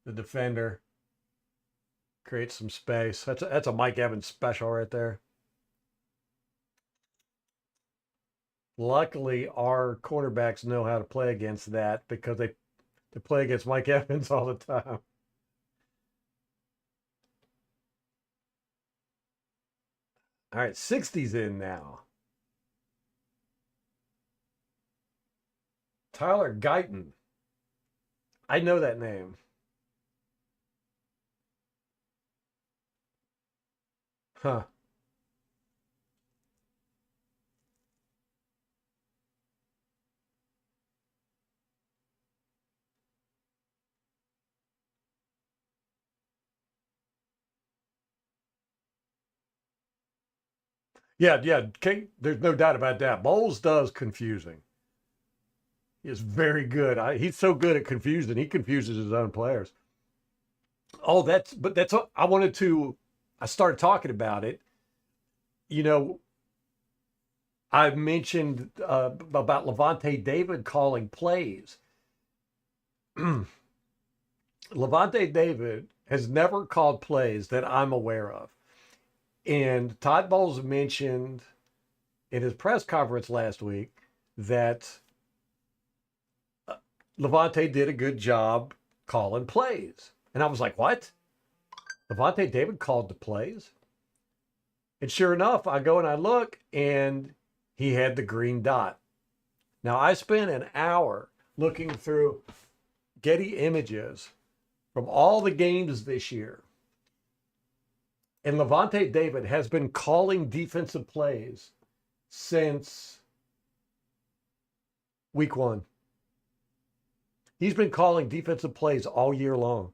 the defender, creates some space. That's a Mike Evans special right there. Luckily, our quarterbacks know how to play against that because they play against Mike Evans all the time. All right, 60's in now. Tyler Guyton. I know that name. Huh. Yeah. There's no doubt about that. Bowles does confusing. He is very good. He's so good at confusing. He confuses his own players. Oh, that's what I wanted to. I started talking about it. You know, I mentioned about Levante David calling plays. Levante David has never called plays that I'm aware of. And Todd Bowles mentioned in his press conference last week that Levante did a good job calling plays. And I was like, what? Levante David called the plays? And sure enough, I go and I look, and he had the green dot. Now, I spent an hour looking through Getty images from all the games this year. And Levante David has been calling defensive plays since week one. He's been calling defensive plays all year long.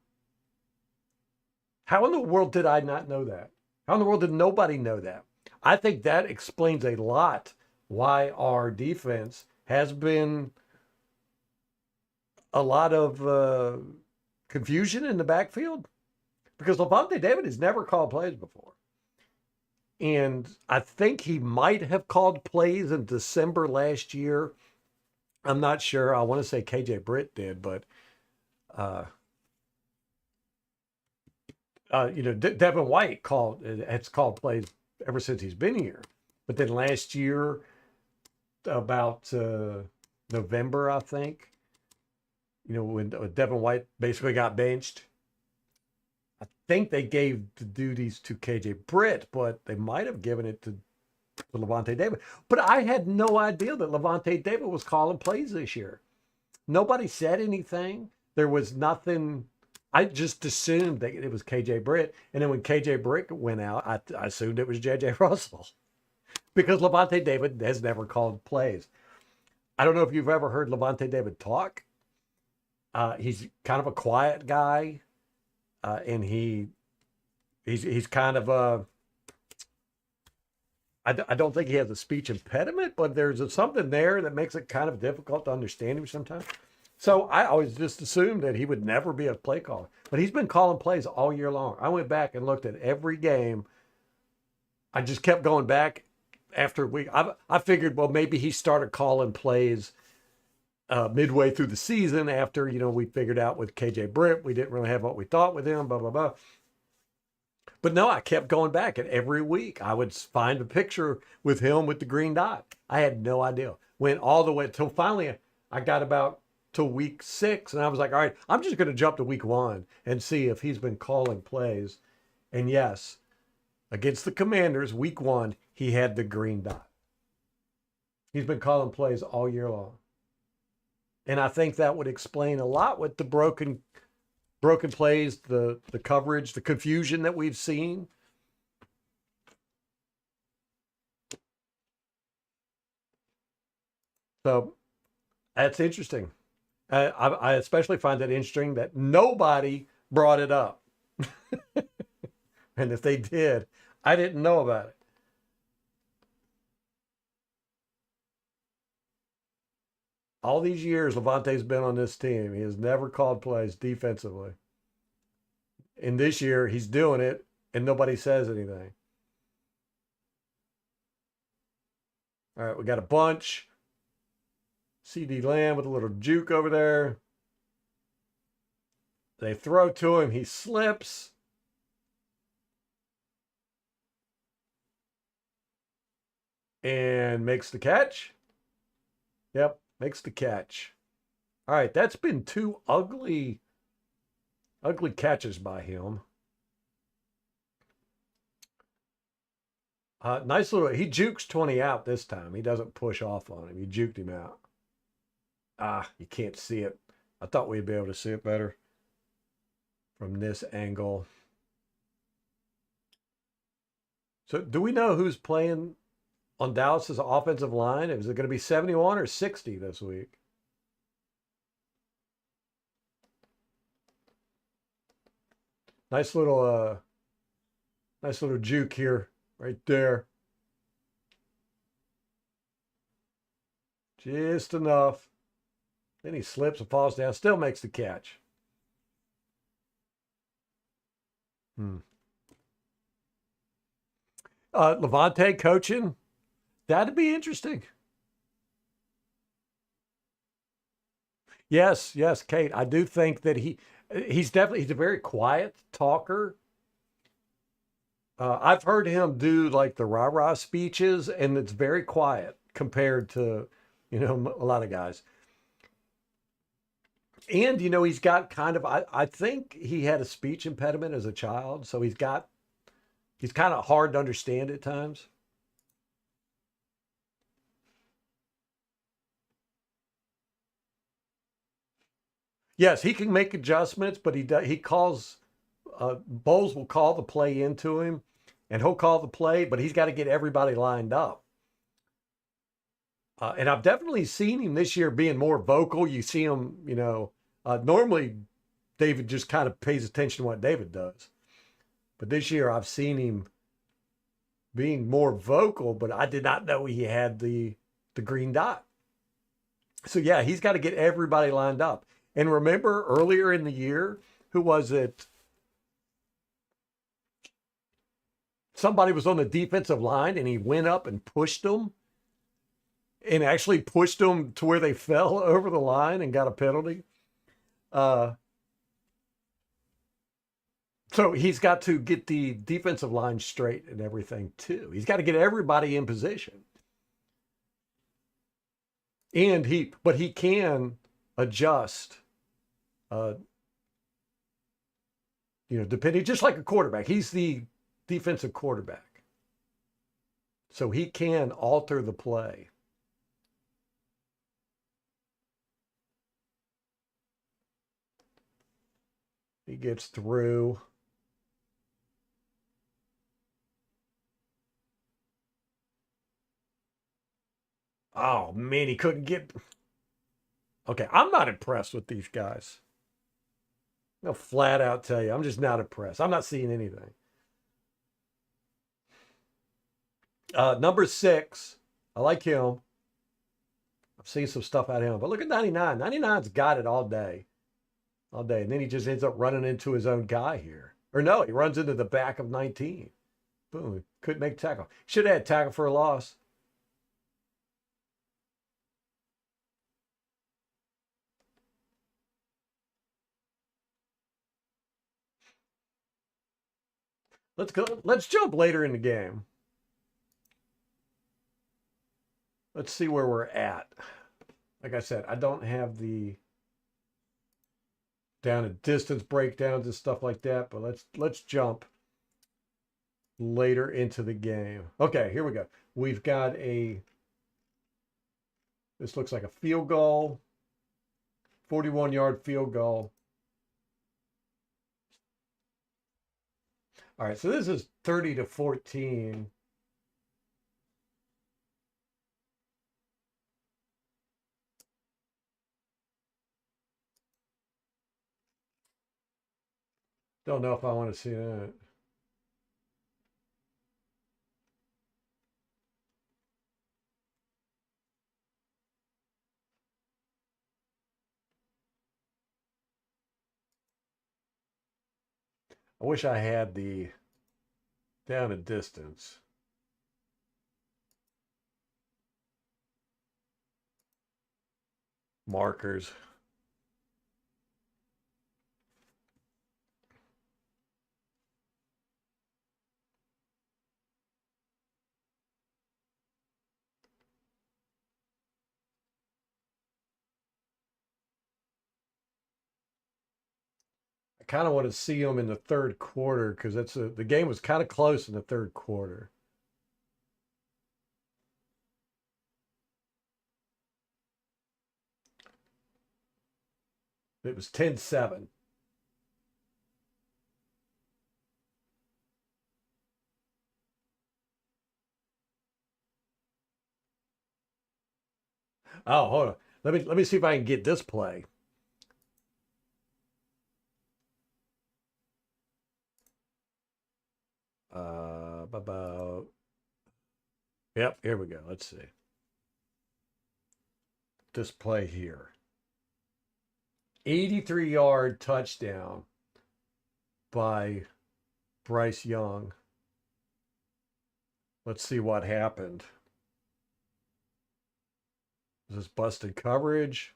How in the world did I not know that? How in the world did nobody know that? I think that explains a lot why our defense has been a lot of confusion in the backfield, because Levante David has never called plays before. And I think he might have called plays in December last year. I'm not sure. I want to say KJ Britt did, but uh, Devin White has called plays ever since he's been here. But then last year, about November, I think, when Devin White basically got benched, I think they gave the duties to KJ Britt, but they might have given it to with Levante David. But I had no idea that Levante David was calling plays this year. Nobody said anything. There was nothing. I just assumed that it was KJ Britt. And then when KJ Britt went out, I assumed it was JJ Russell because Levante David has never called plays. I don't know if you've ever heard Levante David talk. He's kind of a quiet guy, and he's kind of a. I don't think he has a speech impediment, but there's something there that makes it kind of difficult to understand him sometimes. So I always just assumed that he would never be a play caller, but he's been calling plays all year long. I went back and looked at every game. I just kept going back after a week. I figured, well, maybe he started calling plays midway through the season after, we figured out with KJ Britt, we didn't really have what we thought with him, blah, blah, blah. But no, I kept going back, and every week I would find a picture with him with the green dot. I had no idea. Went all the way until finally I got about to week 6, and I was like, all right, I'm just going to jump to week 1 and see if he's been calling plays. And yes, against the Commanders, week 1, he had the green dot. He's been calling plays all year long. And I think that would explain a lot with the broken plays, the coverage, the confusion that we've seen. So that's interesting. I especially find it interesting that nobody brought it up. And if they did, I didn't know about it. All these years Levante's been on this team, he has never called plays defensively. And this year he's doing it and nobody says anything. All right, we got a bunch. CD Lamb with a little juke over there. They throw to him, he slips. And makes the catch. Yep, makes the catch. All right, that's been 2 ugly catches by him. Nice little, he jukes 20 out this time. He doesn't push off on him. He juked him out. You can't see it. I thought we'd be able to see it better from this angle. So do we know who's playing on Dallas's offensive line? Is it going to be 71 or 60 this week? Nice little juke here, right there. Just enough. Then he slips and falls down. Still makes the catch. Levante coaching. That'd be interesting. Yes, Kate. I do think that he's a very quiet talker. I've heard him do like the rah-rah speeches, and it's very quiet compared to, a lot of guys. And, he's got kind of, I think he had a speech impediment as a child. So he's kind of hard to understand at times. Yes, he can make adjustments, but he calls, Bowles will call the play into him, and he'll call the play, but he's got to get everybody lined up. And I've definitely seen him this year being more vocal. You see him, normally David just kind of pays attention to what David does. But this year I've seen him being more vocal, but I did not know he had the green dot. So yeah, he's got to get everybody lined up. And remember earlier in the year, who was it? Somebody was on the defensive line and he went up and pushed them and actually pushed them to where they fell over the line and got a penalty. So he's got to get the defensive line straight and everything too. He's got to get everybody in position. And he can adjust, depending, just like a quarterback. He's the defensive quarterback. So he can alter the play. He gets through. Oh, man, he couldn't get. Okay, I'm not impressed with these guys. I'll flat out tell you, I'm just not impressed. I'm not seeing anything. Number 6, I like him. I've seen some stuff out of him, but look at 99. 99's got it all day. All day. And then he just ends up running into his own guy here. Or no, he runs into the back of 19. Boom. Couldn't make tackle. Should have had tackle for a loss. Let's go. Let's jump later in the game. Let's see where we're at. Like I said, I don't have the down and distance breakdowns and stuff like that, but let's jump later into the game. Okay, here we go. We've got this looks like a field goal, 41-yard field goal. All right, so this is 30-14. Don't know if I want to see that. I wish I had the down and distance. Markers. I kind of want to see them in the third quarter because the game was kind of close in the third quarter. It was 10-7. Oh, hold on. Let me see if I can get this play. About yep, here we go. Let's see. This play here. 83-yard touchdown by Bryce Young. Let's see what happened. Is this busted coverage?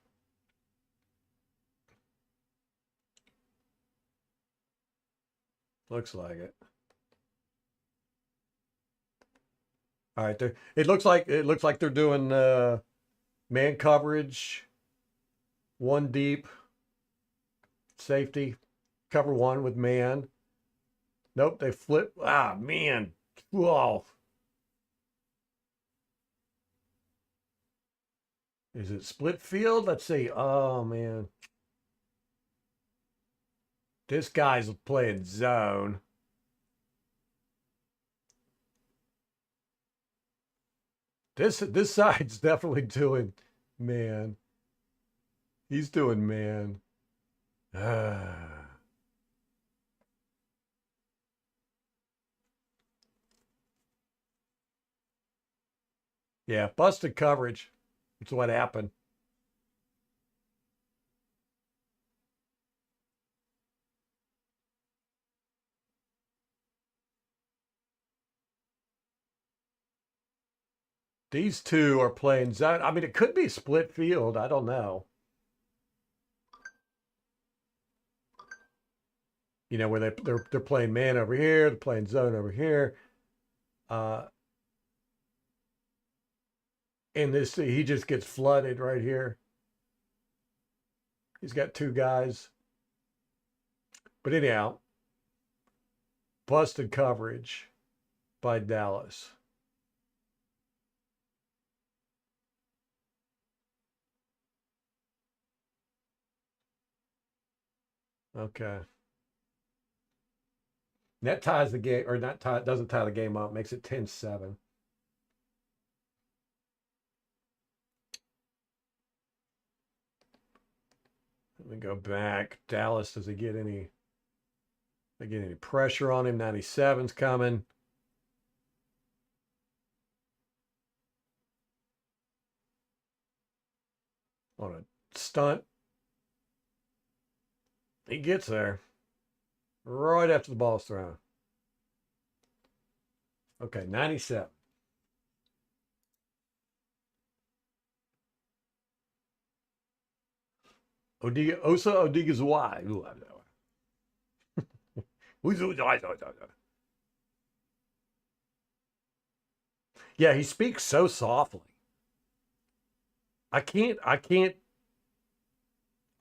Looks like it. All right, it looks like they're doing man coverage, one deep, safety, cover one with man. Nope, they flip. Ah, man. Whoa. Is it split field? Let's see. Oh, man. This guy's playing zone. This side's definitely doing man. He's doing man. Yeah, busted coverage. That's what happened. These two are playing zone. I mean, it could be split field. I don't know. You know, where they're playing man over here, they're playing zone over here. And this he just gets flooded right here. He's got two guys. But anyhow, busted coverage by Dallas. Okay. That ties the game, or not tie, doesn't tie the game up, makes it 10-7. Let me go back. Dallas, does he get any, they get any pressure on him? 97's coming. On a stunt. He gets there right after the ball's thrown. Okay, 97. Osa Odigizwai. Yeah, he speaks so softly. I can't I can't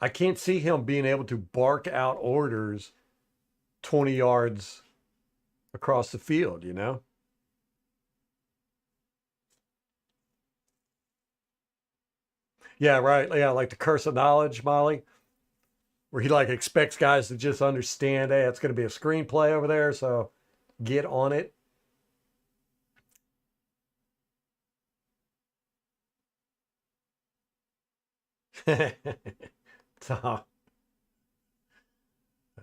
I can't see him being able to bark out orders 20 yards across the field, you know? Yeah, right. Yeah, like the curse of knowledge, Molly, where he like expects guys to just understand, hey, it's going to be a screenplay over there, so get on it. So, do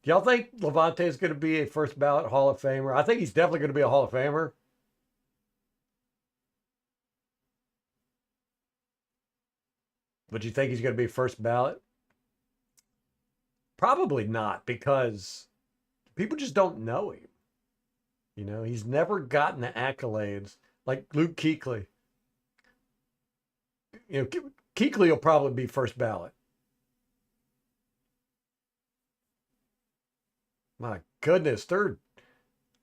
y'all think Levante is going to be a first ballot Hall of Famer? I think he's definitely going to be a Hall of Famer. But you think he's going to be first ballot? Probably not, because people just don't know him. You know, he's never gotten the accolades like Luke Kuechly. You know, Kuechly will probably be first ballot. My goodness, third.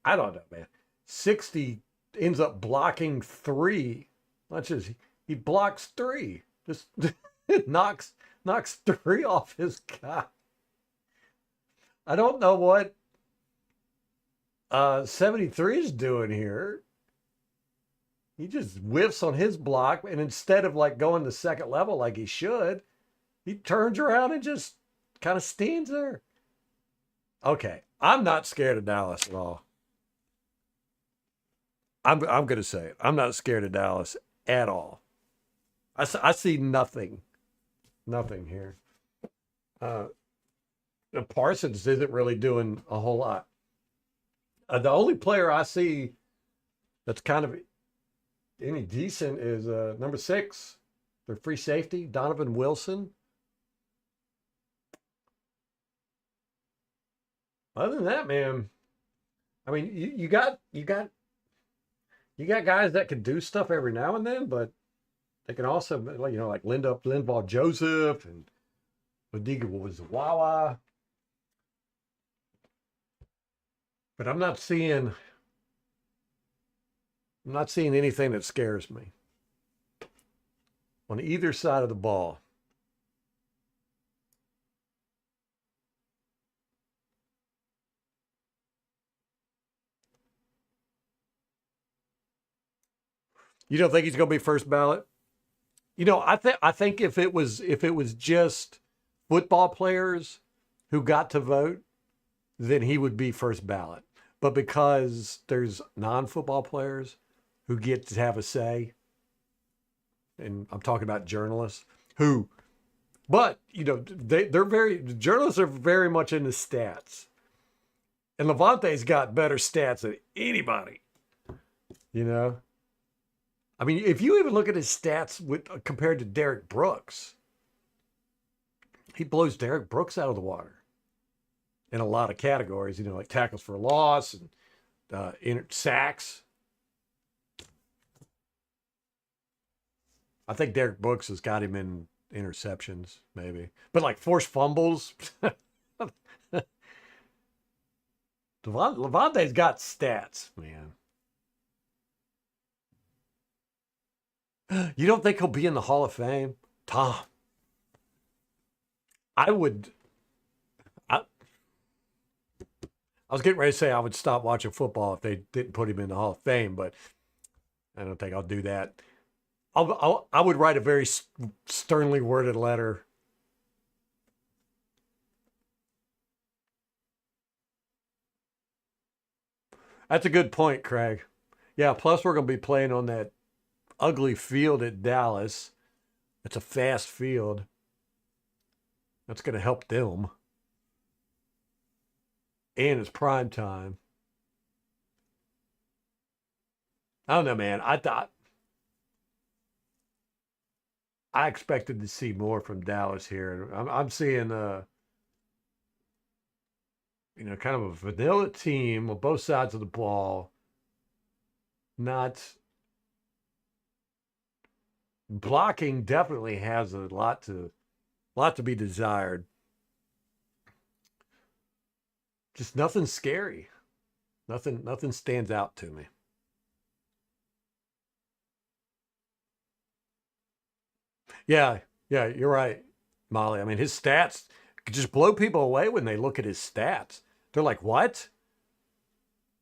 I don't know, man. 60 ends up blocking three. Not just he blocks three. Just knocks three off his guy. I don't know what 73 is doing here. He just whiffs on his block, and instead of like going to second level like he should, he turns around and just kind of stands there. Okay, I'm not scared of Dallas at all. I'm going to say it. I'm not scared of Dallas at all. I see nothing here. Uh, Parsons isn't really doing a whole lot. The only player I see that's kind of any decent is number 6, their free safety, Donovan Wilson. Other than that, man, I mean, you got guys that can do stuff every now and then, but they can also, like Linval Joseph and Odiga was Wawa. But I'm not seeing anything that scares me on either side of the ball. You don't think he's going to be first ballot? I think if it was just football players who got to vote, then he would be first ballot. But because there's non-football players who get to have a say, and I'm talking about journalists who, but the journalists are very much into stats, and Levante's got better stats than anybody. You know, I mean, if you even look at his stats compared to Derek Brooks, he blows Derek Brooks out of the water in a lot of categories. Like tackles for loss and sacks. I think Derek Brooks has got him in interceptions, maybe, but like forced fumbles. Levante's got stats, man. You don't think he'll be in the Hall of Fame, Tom? I would. I, I was getting ready to say I would stop watching football if they didn't put him in the Hall of Fame, but I don't think I'll do that. I would write a very sternly worded letter That's a good point, Craig. Yeah, plus we're going to be playing on that ugly field at Dallas. It's a fast field. That's going to help them. And it's prime time. I don't know, man. I expected to see more from Dallas here. I'm seeing kind of a vanilla team on both sides of the ball. Not blocking definitely has a lot to be desired. Just nothing scary. Nothing stands out to me. Yeah, yeah, you're right, Molly. I mean, his stats could just blow people away when they look at his stats. They're like, "What?"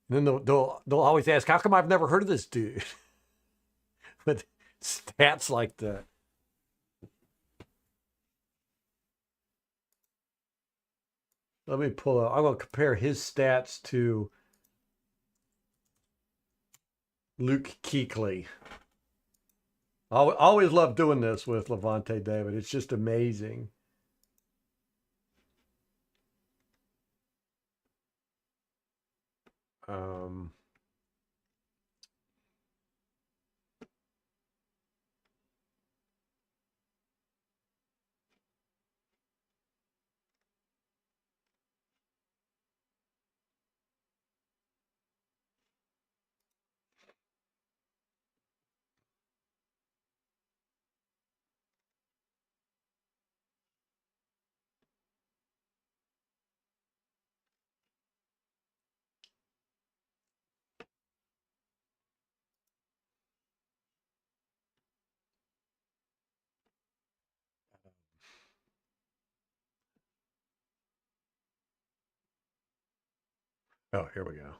And then they'll always ask, "How come I've never heard of this dude?" With stats like that. Let me pull up. I'm going to compare his stats to Luke Kuechly. I always love doing this with Lavonte David. It's just amazing. Um, oh, here we go.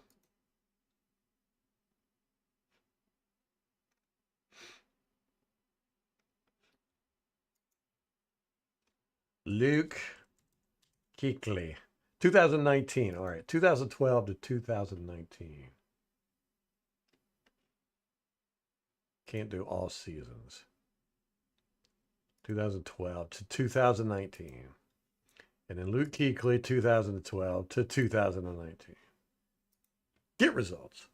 Luke Kuechly, 2019. All right, 2012 to 2019. Can't do all seasons. 2012 to 2019. And then Luke Kuechly, 2012 to 2019. Get results.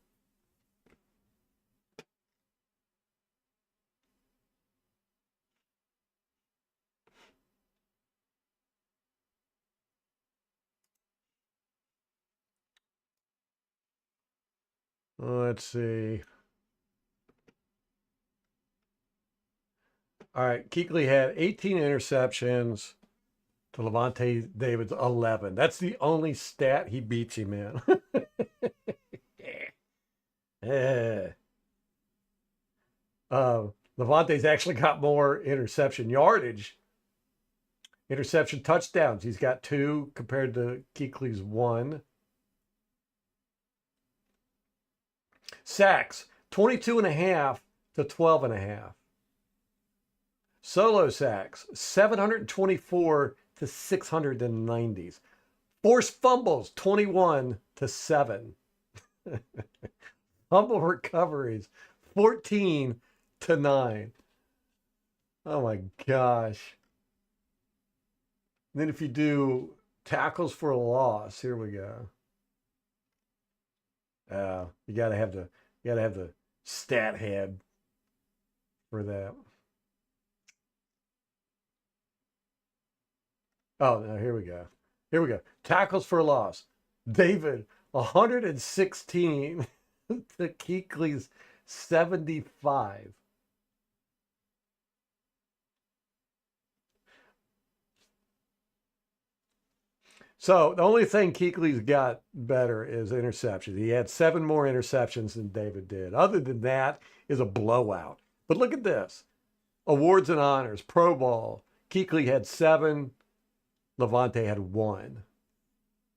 Let's see. All right, Kuechly had 18 interceptions to Lavonte David's 11. That's the only stat he beats him in. Yeah. Lavonte's actually got more interception yardage, interception touchdowns. He's got 2 compared to Kuechly's 1. Sacks, 22 and a half to 12 and a half. Solo sacks, 724 to 690s. Forced fumbles, 21 to 7. Fumble recoveries, 14 to 9. Oh my gosh. And then if you do tackles for a loss, here we go. You gotta have the stat head for that. Oh, no, here we go. Here we go. Tackles for loss. David, 116 to Kuechly's 75. So the only thing Kuechly's got better is interceptions. He had 7 more interceptions than David did. Other than that, is a blowout. But look at this. Awards and honors, Pro Bowl. Kuechly had 7. Lavonte had 1.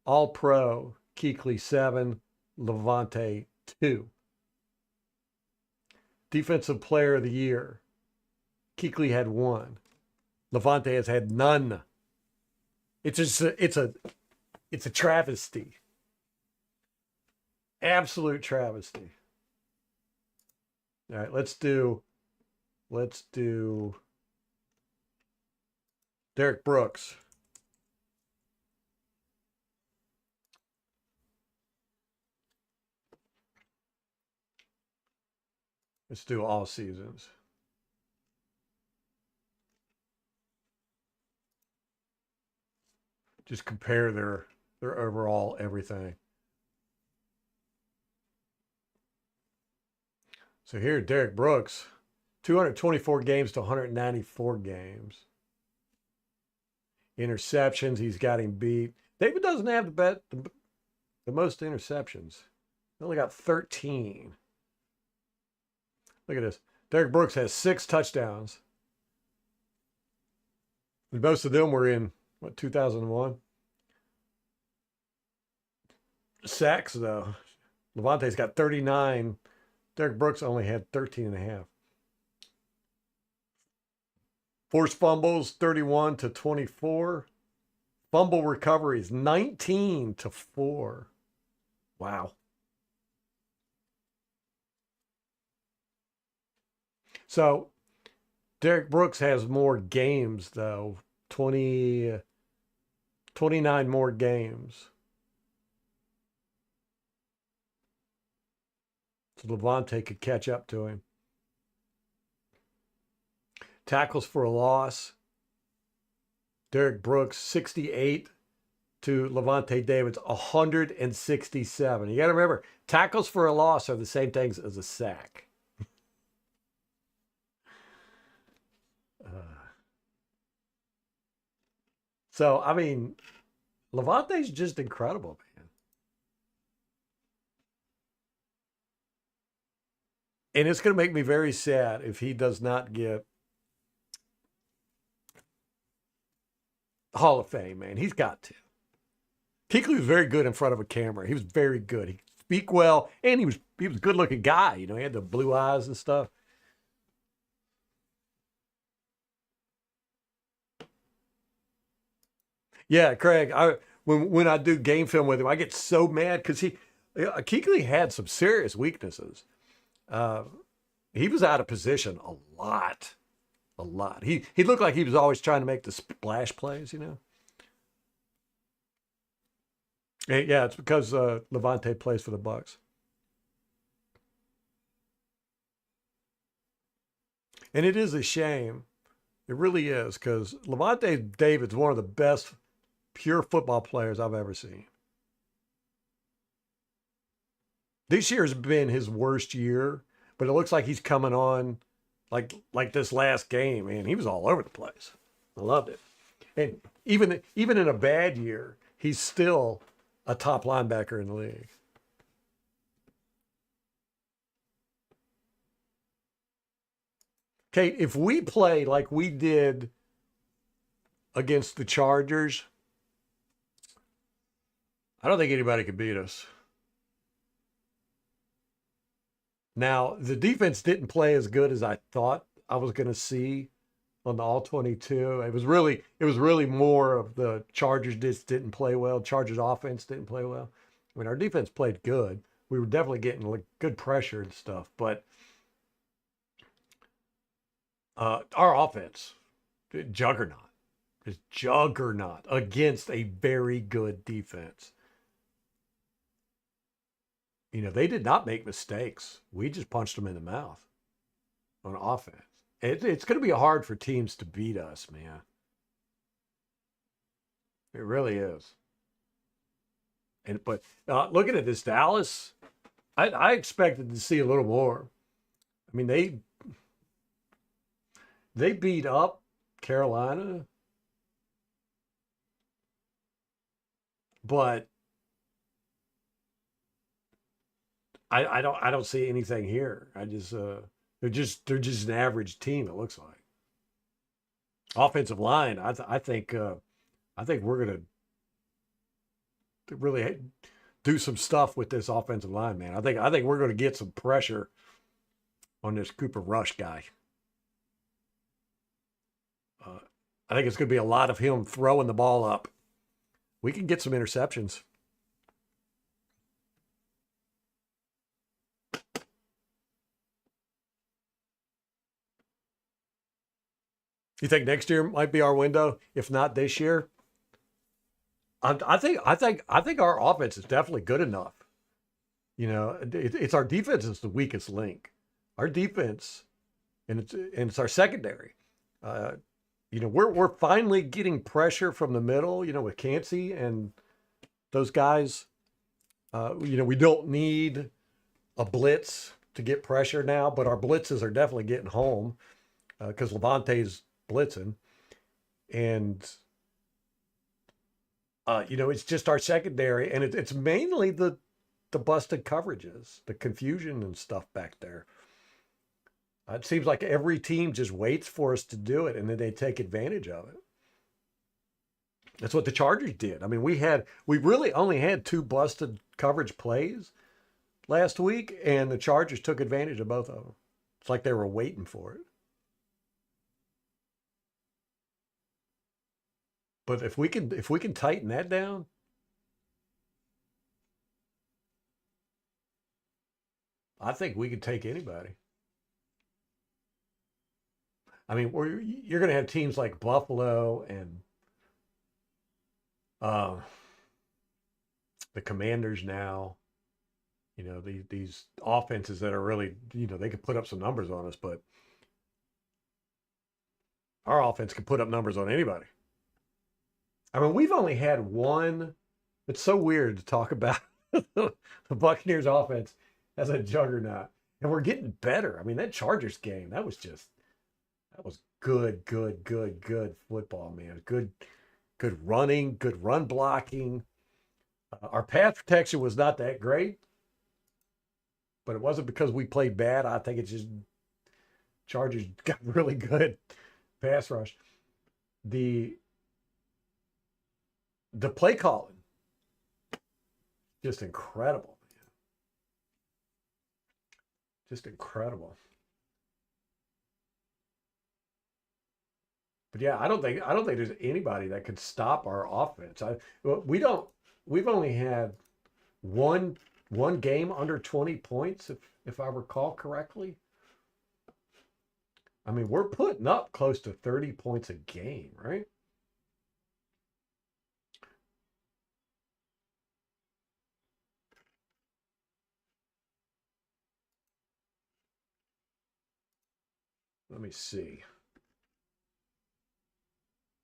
All Pro, Kuechly 7. Lavonte 2. Defensive Player of the Year. Kuechly had 1. Lavonte has had none. It's a travesty. Absolute travesty. All right, let's do Derek Brooks. Let's do all seasons. Just compare their overall everything. So here, Derek Brooks, 224 games to 194 games. Interceptions, he's got him beat. David doesn't have the most interceptions. He only got 13. Look at this. Derek Brooks has 6 touchdowns. And most of them were in, what, 2001? Sacks, though. Levante's got 39. Derek Brooks only had 13 and a half. Forced fumbles, 31 to 24. Fumble recoveries, 19 to 4. Wow. So Derek Brooks has more games, though. 29 more games. So Levante could catch up to him. Tackles for a loss. Derek Brooks, 68 to Levante David's 167. You got to remember, tackles for a loss are the same things as a sack. So, I mean, Levante's just incredible, man. And it's going to make me very sad if he does not get Hall of Fame, man. He's got to. Kuechly was very good in front of a camera. He was very good. He could speak well, and he was a good looking guy. You know, he had the blue eyes and stuff. Yeah, Craig. When I do game film with him, I get so mad because Kuechly had some serious weaknesses. Uh, he was out of position a lot, a lot. He looked like he was always trying to make the splash plays. You know. Yeah, it's because Levante plays for the Bucs, and it is a shame. It really is because Levante David's one of the best pure football players I've ever seen. This year has been his worst year, but it looks like he's coming on like this last game, man. He was all over the place. I loved it. And even in a bad year, he's still a top linebacker in the league. Kate, if we play like we did against the Chargers, I don't think anybody could beat us. Now, the defense didn't play as good as I thought I was going to see on the all 22. It was really more of the Chargers just didn't play well. Chargers offense didn't play well. I mean, our defense played good. We were definitely getting like good pressure and stuff, but our offense, juggernaut, is juggernaut against a very good defense. You know, they did not make mistakes. We just punched them in the mouth on offense. It's going to be hard for teams to beat us, man. It really is. But looking at this Dallas, I expected to see a little more. I mean, they beat up Carolina, but I don't see anything here. They're just an average team. It looks like offensive line. I think we're gonna really do some stuff with this offensive line, man. I think we're gonna get some pressure on this Cooper Rush guy. Uh, I think it's gonna be a lot of him throwing the ball up. We can get some interceptions. You think next year might be our window? If not this year, I think our offense is definitely good enough. It's our defense is the weakest link. Our defense, and it's our secondary. Uh, we're finally getting pressure from the middle. With Cansey and those guys. We don't need a blitz to get pressure now, but our blitzes are definitely getting home because Levante's blitzing, and it's just our secondary, and it's mainly the busted coverages, the confusion and stuff back there. It seems like every team just waits for us to do it, and then they take advantage of it. That's what the Chargers did. I mean, we really only had two busted coverage plays last week, and the Chargers took advantage of both of them. It's like they were waiting for it. But if we can tighten that down, I think we could take anybody. I mean, you're going to have teams like Buffalo and uh, the Commanders now. These offenses that are really, they could put up some numbers on us, but our offense can put up numbers on anybody. I mean, we've only had one. It's so weird to talk about the Buccaneers offense as a juggernaut, and we're getting better. I mean, that Chargers game, that was good, good, good, good football, man. Good, good running, good run blocking. Our pass protection was not that great, but it wasn't because we played bad. I think it's just Chargers got really good pass rush. The the play calling, just incredible, man. Just incredible. But yeah, I don't think there's anybody that could stop our offense. We don't. We've only had one one game under 20 points, if I recall correctly. I mean, we're putting up close to 30 points a game, right? Let me see.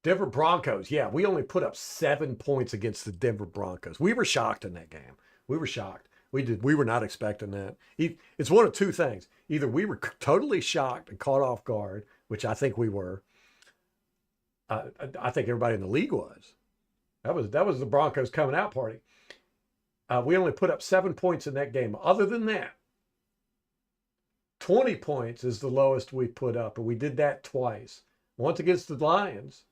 Denver Broncos. Yeah, we only put up 7 points against the Denver Broncos. We were shocked in that game. We were shocked. We did. We were not expecting that. It's one of two things. Either we were totally shocked and caught off guard, which I think we were. I think everybody in the league was. That was the Broncos coming out party. We only put up 7 points in that game. Other than that, 20 points is the lowest we put up, and we did that twice. Once against the Lions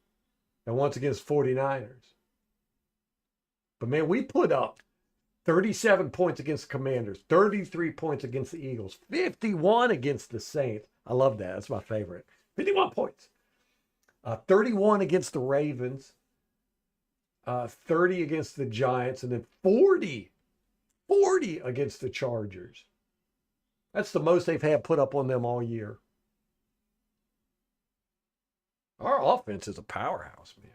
and once against 49ers. But man, we put up 37 points against the Commanders, 33 points against the Eagles, 51 against the Saints. I love that. That's my favorite. 51 points. 31 against the Ravens, 30 against the Giants, and then 40 against the Chargers. That's the most they've had put up on them all year. Our offense is a powerhouse, man.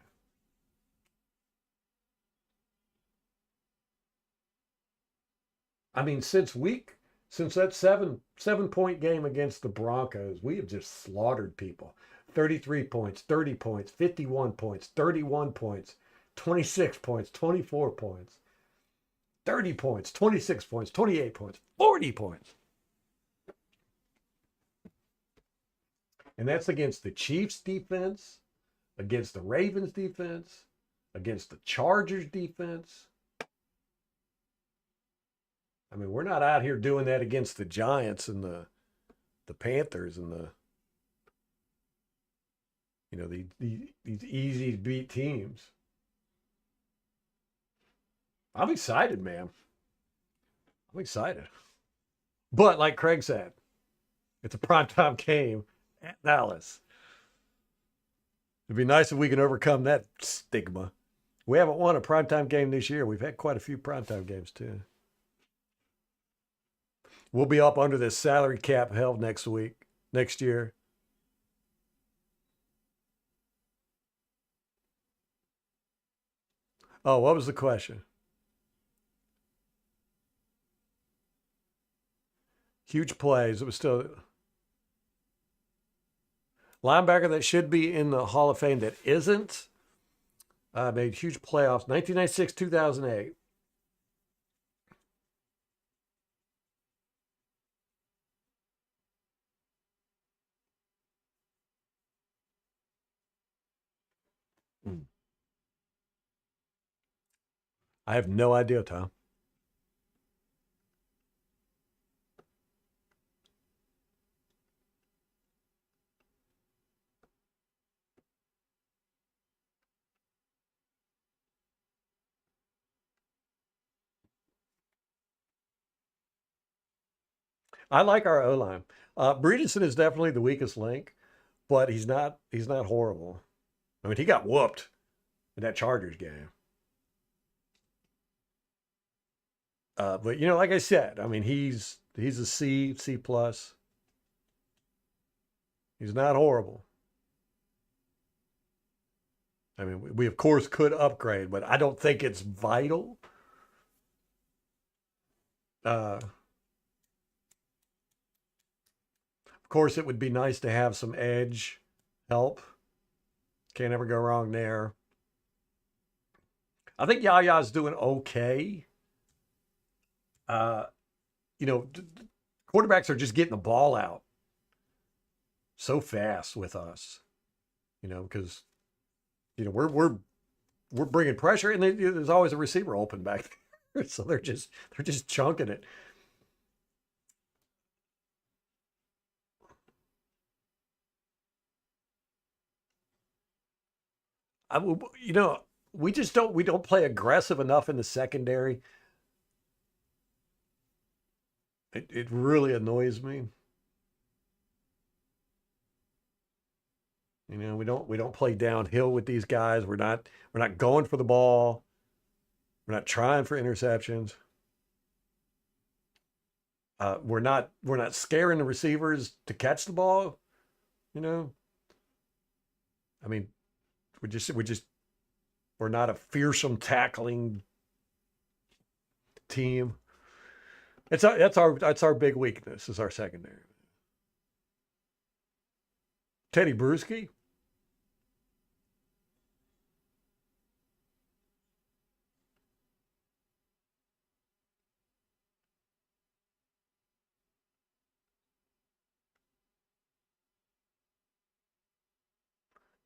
I mean, since that seven point game against the Broncos, we have just slaughtered people. 33 points, 30 points, 51 points, 31 points, 26 points, 24 points, 30 points, 26 points, 28 points, 40 points. And that's against the Chiefs defense, against the Ravens defense, against the Chargers defense. I mean, we're not out here doing that against the Giants and the Panthers and these easy to beat teams. I'm excited, man. I'm excited. But like Craig said, it's a primetime game at Dallas. It'd be nice if we can overcome that stigma. We haven't won a primetime game this year. We've had quite a few primetime games too. We'll be up under this salary cap held next year. Oh, what was the question? Huge plays. It was still linebacker that should be in the Hall of Fame that isn't. Made huge playoffs. 1996, 2008. Hmm. I have no idea, Tom. I like our O line. Bredeson is definitely the weakest link, but he's not horrible. I mean, he got whooped in that Chargers game. But like I said, I mean, he's a C plus. He's not horrible. I mean, we of course could upgrade, but I don't think it's vital. Of course, it would be nice to have some edge help. Can't ever go wrong there. I think Yaya's doing okay. Uh, quarterbacks are just getting the ball out so fast with us. Because we're bringing pressure, and there's always a receiver open back there, so they're just chunking it. I, you know, we don't play aggressive enough in the secondary. It really annoys me. We don't play downhill with these guys. We're not going for the ball. We're not trying for interceptions. We're not scaring the receivers to catch the ball. You know, I mean, we're not a fearsome tackling team. That's our big weakness is our secondary. Teddy Bruschi,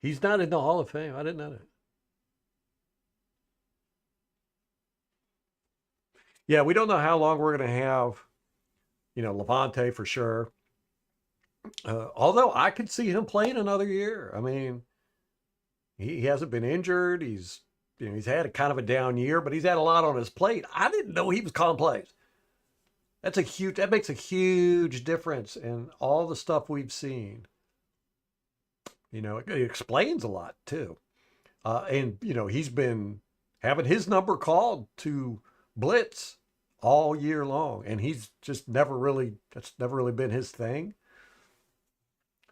he's not in the Hall of Fame. I didn't know that. Yeah, we don't know how long we're going to have. Levante for sure. Although I could see him playing another year. I mean, he hasn't been injured. He's had a kind of a down year, but he's had a lot on his plate. I didn't know he was calling plays. That makes a huge difference in all the stuff we've seen. It explains a lot too. And he's been having his number called to blitz all year long, and he's just never really that's never really been his thing.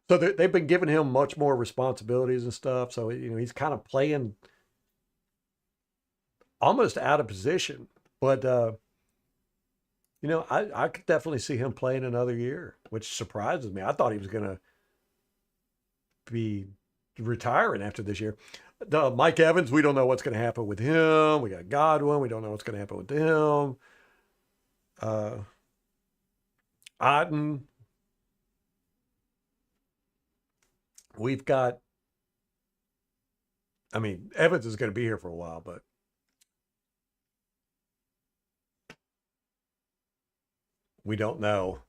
So they've been giving him much more responsibilities and stuff. So he's kind of playing almost out of position. But I could definitely see him playing another year, which surprises me. I thought he was going to be retiring after this year. Mike Evans, we don't know what's going to happen with him. We got Godwin. We don't know what's going to happen with him. Uh, Otten. We've got. I mean, Evans is going to be here for a while, but we don't know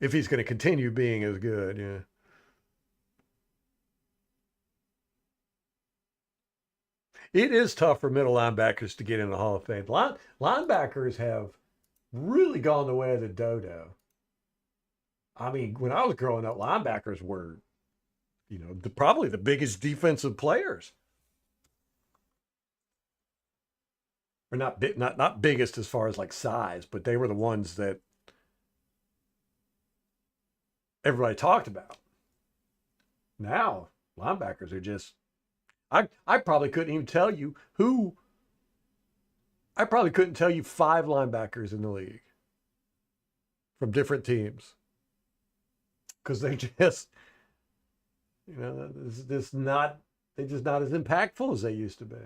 if he's going to continue being as good. Yeah. It is tough for middle linebackers to get in the Hall of Fame. Linebackers have really gone the way of the dodo. I mean, when I was growing up, linebackers were, probably the biggest defensive players. Or not big, not biggest as far as like size, but they were the ones that everybody talked about. Now, linebackers are just I probably couldn't even tell you who I probably couldn't tell you 5 linebackers in the league from different teams because they just, this not they're just not as impactful as they used to be.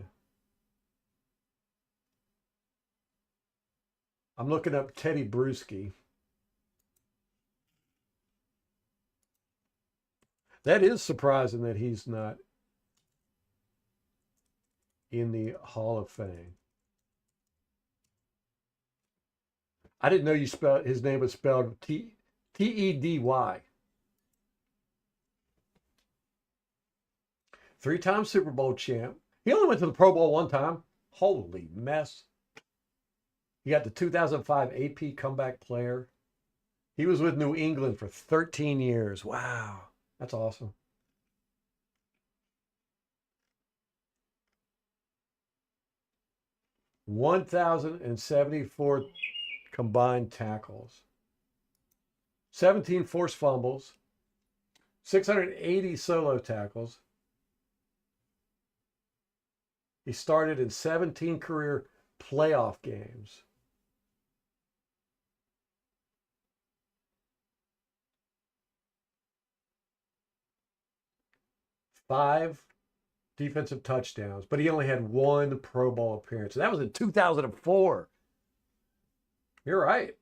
I'm looking up Teddy Bruschi. That is surprising that he's not in the Hall of Fame. I didn't know you spelled his name was spelled Tedy. 3-time Super Bowl champ. He only went to the Pro Bowl 1 time. Holy mess. He got the 2005 AP Comeback Player. He was with New England for 13 years. Wow. That's awesome. (1,074) combined tackles, 17 forced fumbles, 680 solo tackles. He started in 17 career playoff games. Five defensive touchdowns, but he only had 1 Pro Bowl appearance. And that was in 2004. You're right.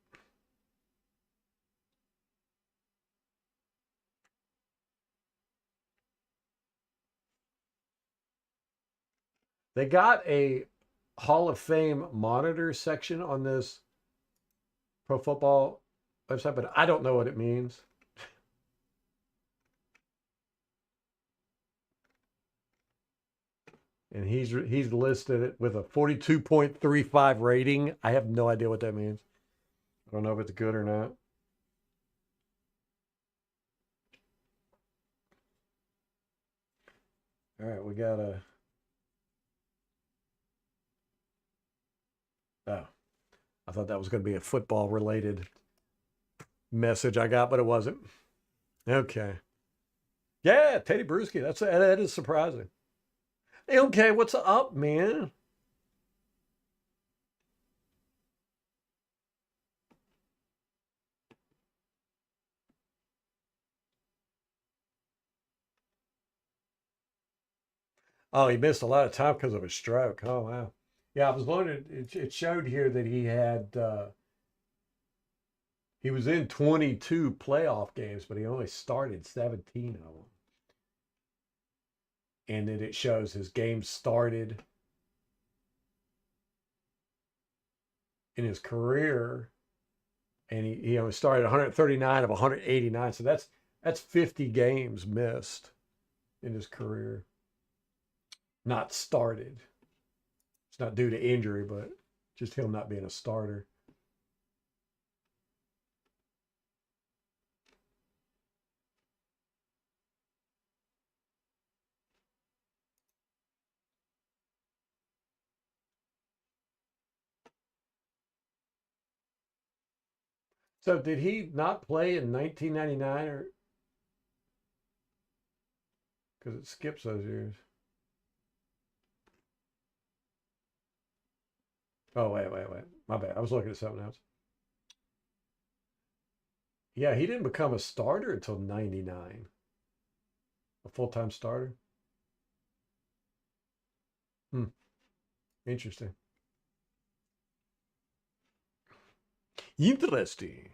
They got a Hall of Fame monitor section on this Pro Football website, but I don't know what it means. And he's listed it with a 42.35 rating. I have no idea what that means. I don't know if it's good or not. All right, we got a. Oh, I thought that was going to be a football related message I got, but it wasn't. Okay. Yeah, Teddy Bruschi. That is surprising. Okay, what's up, man? Oh, he missed a lot of time because of a stroke. Oh, wow. Yeah, I was wondering. It showed here that he was in 22 playoff games, but he only started 17 of them. And then it shows his games started in his career, and he only started 139 of 189. So that's 50 games missed in his career. Not started. It's not due to injury, but just him not being a starter. So did he not play in 1999 or because it skips those years? Oh, wait. My bad. I was looking at something else. Yeah, he didn't become a starter until 99. A full-time starter. Hmm. Interesting. Interesting.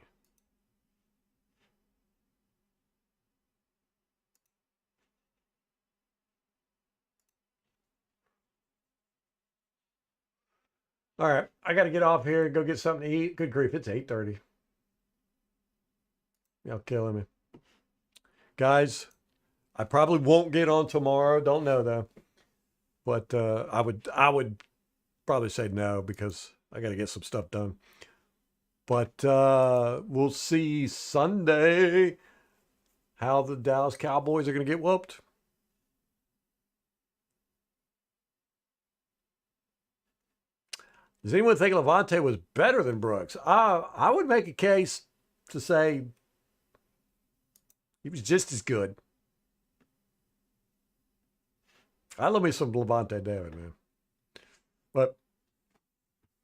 All right, I got to get off here and go get something to eat. Good grief, it's 8:30. Y'all killing me. Guys, I probably won't get on tomorrow. Don't know though. But I would probably say no because I got to get some stuff done. But we'll see Sunday how the Dallas Cowboys are going to get whooped. Does anyone think Levante was better than Brooks? I would make a case to say he was just as good. I love me some Levante David, man. But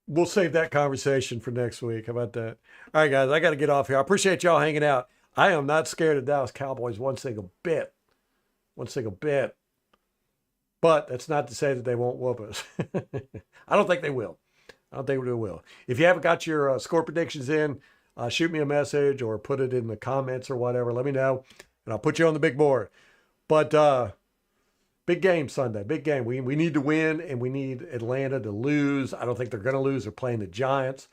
we'll save that conversation for next week. How about that? All right, guys, I got to get off here. I appreciate y'all hanging out. I am not scared of Dallas Cowboys one single bit. One single bit. But that's not to say that they won't whoop us. I don't think they will. I don't think they will. If you haven't got your score predictions in, shoot me a message or put it in the comments or whatever. Let me know, and I'll put you on the big board. But big game Sunday. Big game. We need to win, and we need Atlanta to lose. I don't think they're going to lose. They're playing the Giants.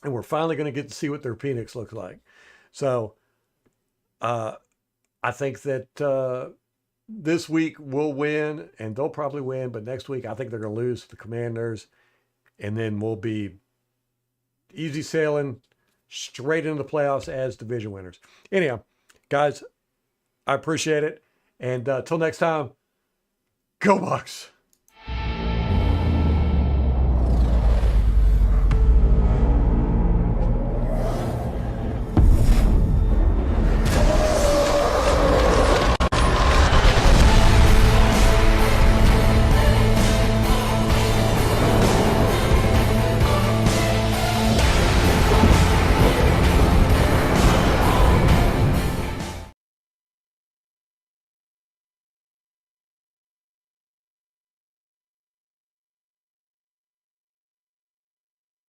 And we're finally going to get to see what their Phoenix looks like. So I think that this week we'll win, and they'll probably win. But next week I think they're going to lose to the Commanders. And then we'll be easy sailing straight into the playoffs as division winners. Anyhow, guys, I appreciate it. And till next time, go Bucs.